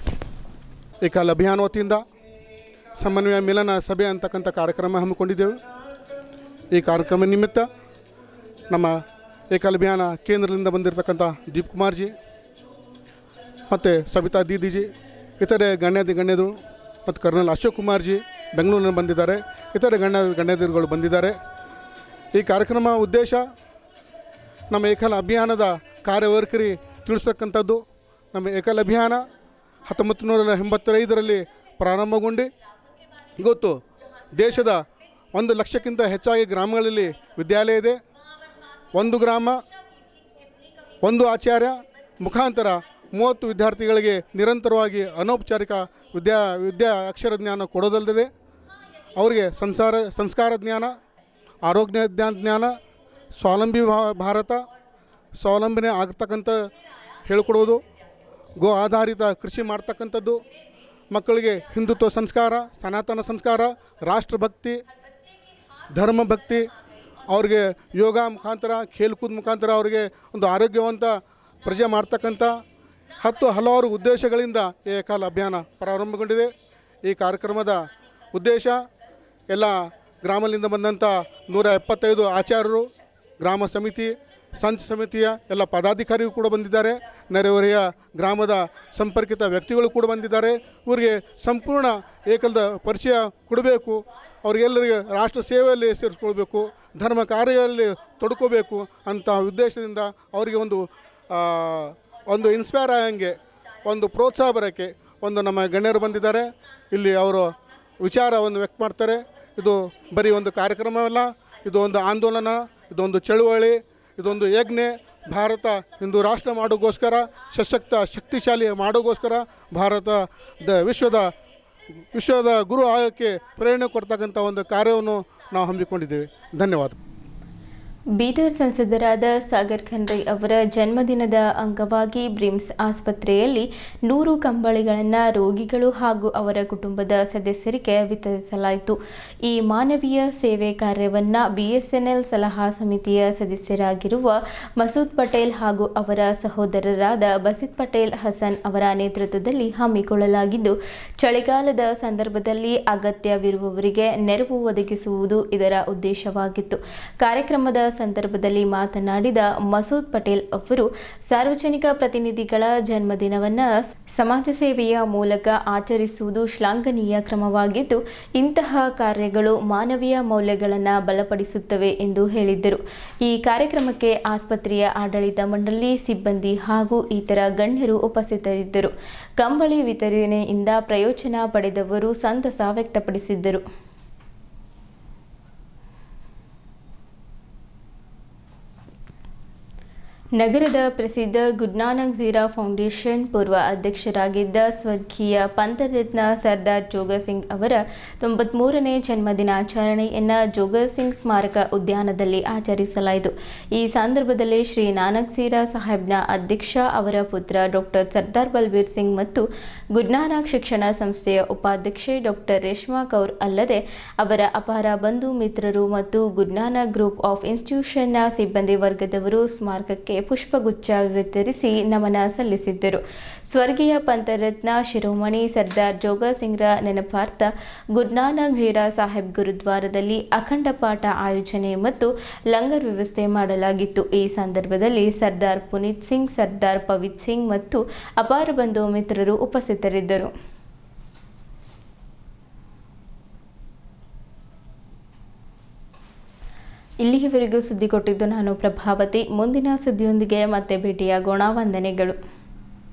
ಏಕಲ್ ಅಭಿಯಾನ ವತಿಯಿಂದ ಸಮನ್ವಯ ಮಿಲನ ಸಭೆ ಅಂತಕ್ಕಂಥ ಕಾರ್ಯಕ್ರಮ ಹಮ್ಮಿಕೊಂಡಿದ್ದೆವು. ಈ ಕಾರ್ಯಕ್ರಮ ನಿಮಿತ್ತ ನಮ್ಮ ಏಕಲ್ ಅಭಿಯಾನ ಕೇಂದ್ರದಿಂದ ಬಂದಿರತಕ್ಕಂಥ ದೀಪ್ ಕುಮಾರ್ಜಿ ಮತ್ತು ಸಬಿತಾ ದೀದಿಜಿ, ಇತರೆ ಗಣ್ಯರು ಮತ್ತು ಕರ್ನಲ್ ಅಶೋಕ್ ಕುಮಾರ್ಜಿ ಬೆಂಗಳೂರಿನಿಂದ ಬಂದಿದ್ದಾರೆ. ಇತರೆ ಗಣ್ಯರುಗಳು ಬಂದಿದ್ದಾರೆ. ಈ ಕಾರ್ಯಕ್ರಮ ಉದ್ದೇಶ ನಮ್ಮ ಏಕಲ್ ಅಭಿಯಾನದ ಕಾರ್ಯವೈಖರಿ ತಿಳಿಸ್ತಕ್ಕಂಥದ್ದು. ನಮ್ಮ ಏಕಲ್ ಅಭಿಯಾನ 1985ರಲ್ಲಿ ಪ್ರಾರಂಭಗೊಂಡು ಇವತ್ತು ದೇಶದ 1 ಲಕ್ಷಕ್ಕಿಂತ ಹೆಚ್ಚಾಗಿ ಗ್ರಾಮಗಳಲ್ಲಿ ವಿದ್ಯಾಲಯ ಇದೆ. 1 ಗ್ರಾಮ 1 ಆಚಾರ್ಯ ಮುಖಾಂತರ 30 ವಿದ್ಯಾರ್ಥಿಗಳಿಗೆ ನಿರಂತರವಾಗಿ ಅನೌಪಚಾರಿಕ ವಿದ್ಯಾ ಅಕ್ಷರ ಜ್ಞಾನ ಕೊಡೋದಲ್ಲದೆ ಅವರಿಗೆ ಸಂಸ್ಕಾರ ಜ್ಞಾನ, ಆರೋಗ್ಯ ಜ್ಞಾನ, ಸ್ವಾವಲಂಬಿ ಭಾರತ, ಸ್ವಾವಲಂಬನೆ ಆಗ್ತಕ್ಕಂಥ ಹೇಳ್ಕೊಡೋದು, ಗೋ ಆಧಾರಿತ ಕೃಷಿ ಮಾಡ್ತಕ್ಕಂಥದ್ದು, ಮಕ್ಕಳಿಗೆ ಹಿಂದುತ್ವ ಸಂಸ್ಕಾರ, ಸನಾತನ ಸಂಸ್ಕಾರ, ರಾಷ್ಟ್ರಭಕ್ತಿ, ಧರ್ಮಭಕ್ತಿ, ಅವ್ರಿಗೆ ಯೋಗ ಮುಖಾಂತರ, ಖೇಲ್ಕೂದ್ ಮುಖಾಂತರ ಅವರಿಗೆ ಒಂದು ಆರೋಗ್ಯವಂತ ಪ್ರಜೆ ಮಾಡ್ತಕ್ಕಂಥ ಹಲವಾರು ಉದ್ದೇಶಗಳಿಂದ ಈ ಏಕಲ್ ಅಭಿಯಾನ ಪ್ರಾರಂಭಗೊಂಡಿದೆ. ಈ ಕಾರ್ಯಕ್ರಮದ ಉದ್ದೇಶ ಎಲ್ಲ ಗ್ರಾಮದಿಂದ ಬಂದಂಥ 175 ಆಚಾರ್ಯರು, ಗ್ರಾಮ ಸಮಿತಿ, ಸಂಚ ಸಮಿತಿಯ ಎಲ್ಲ ಪದಾಧಿಕಾರಿಗಳು ಕೂಡ ಬಂದಿದ್ದಾರೆ. ನೆರೆಹೊರೆಯ ಗ್ರಾಮದ ಸಂಪರ್ಕಿತ ವ್ಯಕ್ತಿಗಳು ಕೂಡ ಬಂದಿದ್ದಾರೆ. ಇವರಿಗೆ ಸಂಪೂರ್ಣ ಏಕಲ್ದ ಪರಿಚಯ ಕೊಡಬೇಕು. ಅವರಿಗೆಲ್ಲರಿಗೆ ರಾಷ್ಟ್ರ ಸೇವೆಯಲ್ಲಿ ಸೇರಿಸ್ಕೊಳ್ಬೇಕು, ಧರ್ಮ ಕಾರ್ಯದಲ್ಲಿ ತೊಡ್ಕೋಬೇಕು ಅಂತ ಉದ್ದೇಶದಿಂದ ಅವರಿಗೆ ಒಂದು ಇನ್ಸ್ಪೈರ್ ಆಗಂಗೆ, ಒಂದು ಪ್ರೋತ್ಸಾಹ ಬರೋಕ್ಕೆ ನಮ್ಮ ಗಣ್ಯರು ಬಂದಿದ್ದಾರೆ. ಇಲ್ಲಿ ಅವರು ವಿಚಾರವನ್ನು ವ್ಯಕ್ತ ಮಾಡ್ತಾರೆ. ಇದು ಬರೀ ಒಂದು ಕಾರ್ಯಕ್ರಮವಲ್ಲ, ಇದು ಒಂದು ಆಂದೋಲನ, ಇದೊಂದು ಚಳುವಳಿ, ಇದೊಂದು ಯಜ್ಞೆ. ಭಾರತ ಹಿಂದೂ ರಾಷ್ಟ್ರ ಮಾಡೋಕ್ಕೋಸ್ಕರ, ಸಶಕ್ತ ಶಕ್ತಿಶಾಲಿ ಮಾಡೋಕ್ಕೋಸ್ಕರ, ಭಾರತದ ವಿಶ್ವದ ಗುರು ಆಗೋಕ್ಕೆ ಪ್ರೇರಣೆ ಕೊಡ್ತಕ್ಕಂಥ ಒಂದು ಕಾರ್ಯವನ್ನು ನಾವು ಹಮ್ಮಿಕೊಂಡಿದ್ದೇವೆ. ಧನ್ಯವಾದ. ಬೀದರ್ ಸಂಸದರಾದ ಸಾಗರ್ ಖಂಡ್ರೆ ಅವರ ಜನ್ಮದಿನದ ಅಂಗವಾಗಿ ಬ್ರಿಮ್ಸ್ ಆಸ್ಪತ್ರೆಯಲ್ಲಿ 100 ಕಂಬಳಿಗಳನ್ನು ರೋಗಿಗಳು ಹಾಗೂ ಅವರ ಕುಟುಂಬದ ಸದಸ್ಯರಿಗೆ ವಿತರಿಸಲಾಯಿತು. ಈ ಮಾನವೀಯ ಸೇವೆ ಕಾರ್ಯವನ್ನು BSNL ಸಲಹಾ ಸಮಿತಿಯ ಸದಸ್ಯರಾಗಿರುವ ಮಸೂದ್ ಪಟೇಲ್ ಹಾಗೂ ಅವರ ಸಹೋದರರಾದ ಬಸಿತ್ ಪಟೇಲ್ ಹಸನ್ ಅವರ ನೇತೃತ್ವದಲ್ಲಿ ಹಮ್ಮಿಕೊಳ್ಳಲಾಗಿದ್ದು, ಚಳಿಗಾಲದ ಸಂದರ್ಭದಲ್ಲಿ ಅಗತ್ಯವಿರುವವರಿಗೆ ನೆರವು ಒದಗಿಸುವುದು ಇದರ ಉದ್ದೇಶವಾಗಿತ್ತು. ಕಾರ್ಯಕ್ರಮದ ಸಂದರ್ಭದಲ್ಲಿ ಮಾತನಾಡಿದ ಮಸೂದ್ ಪಟೇಲ್ ಅವರು, ಸಾರ್ವಜನಿಕ ಪ್ರತಿನಿಧಿಗಳ ಜನ್ಮದಿನವನ್ನು ಸಮಾಜ ಸೇವೆಯ ಮೂಲಕ ಆಚರಿಸುವುದು ಶ್ಲಾಘನೀಯ ಕ್ರಮವಾಗಿದ್ದು, ಇಂತಹ ಕಾರ್ಯಗಳು ಮಾನವೀಯ ಮೌಲ್ಯಗಳನ್ನು ಬಲಪಡಿಸುತ್ತವೆ ಎಂದು ಹೇಳಿದ್ದರು. ಈ ಕಾರ್ಯಕ್ರಮಕ್ಕೆ ಆಸ್ಪತ್ರೆಯ ಆಡಳಿತ ಮಂಡಳಿ, ಸಿಬ್ಬಂದಿ ಹಾಗೂ ಇತರ ಗಣ್ಯರು ಉಪಸ್ಥಿತರಿದ್ದರು. ಕಂಬಳಿ ವಿತರಣೆಯಿಂದ ಪ್ರಯೋಜನ ಪಡೆದವರು ಸಂತಸ ವ್ಯಕ್ತಪಡಿಸಿದ್ದರು. ನಗರದ ಪ್ರಸಿದ್ಧ ಗುರುನಾನಕ್ ಝೀರಾ ಫೌಂಡೇಶನ್ ಪೂರ್ವ ಅಧ್ಯಕ್ಷರಾಗಿದ್ದ ಸ್ವರ್ಗೀಯ ಪಂಥರತ್ನ ಸರ್ದಾರ್ ಜೋಗ ಸಿಂಗ್ ಅವರ 93ನೇ ಜನ್ಮದಿನಾಚರಣೆಯನ್ನು ಜೋಗ ಸಿಂಗ್ ಸ್ಮಾರಕ ಉದ್ಯಾನದಲ್ಲಿ ಆಚರಿಸಲಾಯಿತು. ಈ ಸಂದರ್ಭದಲ್ಲಿ ಶ್ರೀ ನಾನಕ್ ಝೀರಾ ಸಾಹೇಬ್ನ ಅಧ್ಯಕ್ಷ ಅವರ ಪುತ್ರ ಡಾಕ್ಟರ್ ಸರ್ದಾರ್ ಬಲ್ಬೀರ್ ಸಿಂಗ್ ಮತ್ತು ಗುರುನಾನಕ್ ಶಿಕ್ಷಣ ಸಂಸ್ಥೆಯ ಉಪಾಧ್ಯಕ್ಷೆ ಡಾಕ್ಟರ್ ರೇಷ್ಮಾ ಕೌರ್ ಅಲ್ಲದೆ ಅವರ ಅಪಾರ ಬಂಧು ಮಿತ್ರರು ಮತ್ತು ಗುರುನಾನಕ್ ಗ್ರೂಪ್ ಆಫ್ ಇನ್ಸ್ಟಿಟ್ಯೂಷನ್ನ ಸಿಬ್ಬಂದಿ ವರ್ಗದವರು ಸ್ಮಾರಕಕ್ಕೆ ಪುಷ್ಪಗುಚ್ಛ ವಿತರಿಸಿ ನಮನ ಸಲ್ಲಿಸಿದ್ದರು. ಸ್ವರ್ಗೀಯ ಪಂಥರತ್ನ ಶಿರೋಮಣಿ ಸರ್ದಾರ್ ಜೋಗ ಸಿಂಗ್ರ ನೆನಪಾರ್ಥ ಗುರುನಾನಕ್ ಝೀರಾ ಸಾಹೇಬ್ ಗುರುದ್ವಾರದಲ್ಲಿ ಅಖಂಡ ಪಾಠ ಆಯೋಜನೆ ಮತ್ತು ಲಂಗರ್ ವ್ಯವಸ್ಥೆ ಮಾಡಲಾಗಿತ್ತು. ಈ ಸಂದರ್ಭದಲ್ಲಿ ಸರ್ದಾರ್ ಪುನೀತ್ ಸಿಂಗ್, ಸರ್ದಾರ್ ಪವಿತ್ ಸಿಂಗ್ ಮತ್ತು ಅಪಾರ ಬಂಧು ಮಿತ್ರರು ಉಪಸ್ಥಿತರಿದ್ದರು. ಇಲ್ಲಿಯವರೆಗೂ ಸುದ್ದಿ ಕೊಟ್ಟಿದ್ದು ನಾನು ಪ್ರಭಾವತಿ. ಮುಂದಿನ ಸುದ್ದಿಯೊಂದಿಗೆ ಮತ್ತೆ ಭೇಟಿಯಾಗೋಣ. ವಂದನೆಗಳು.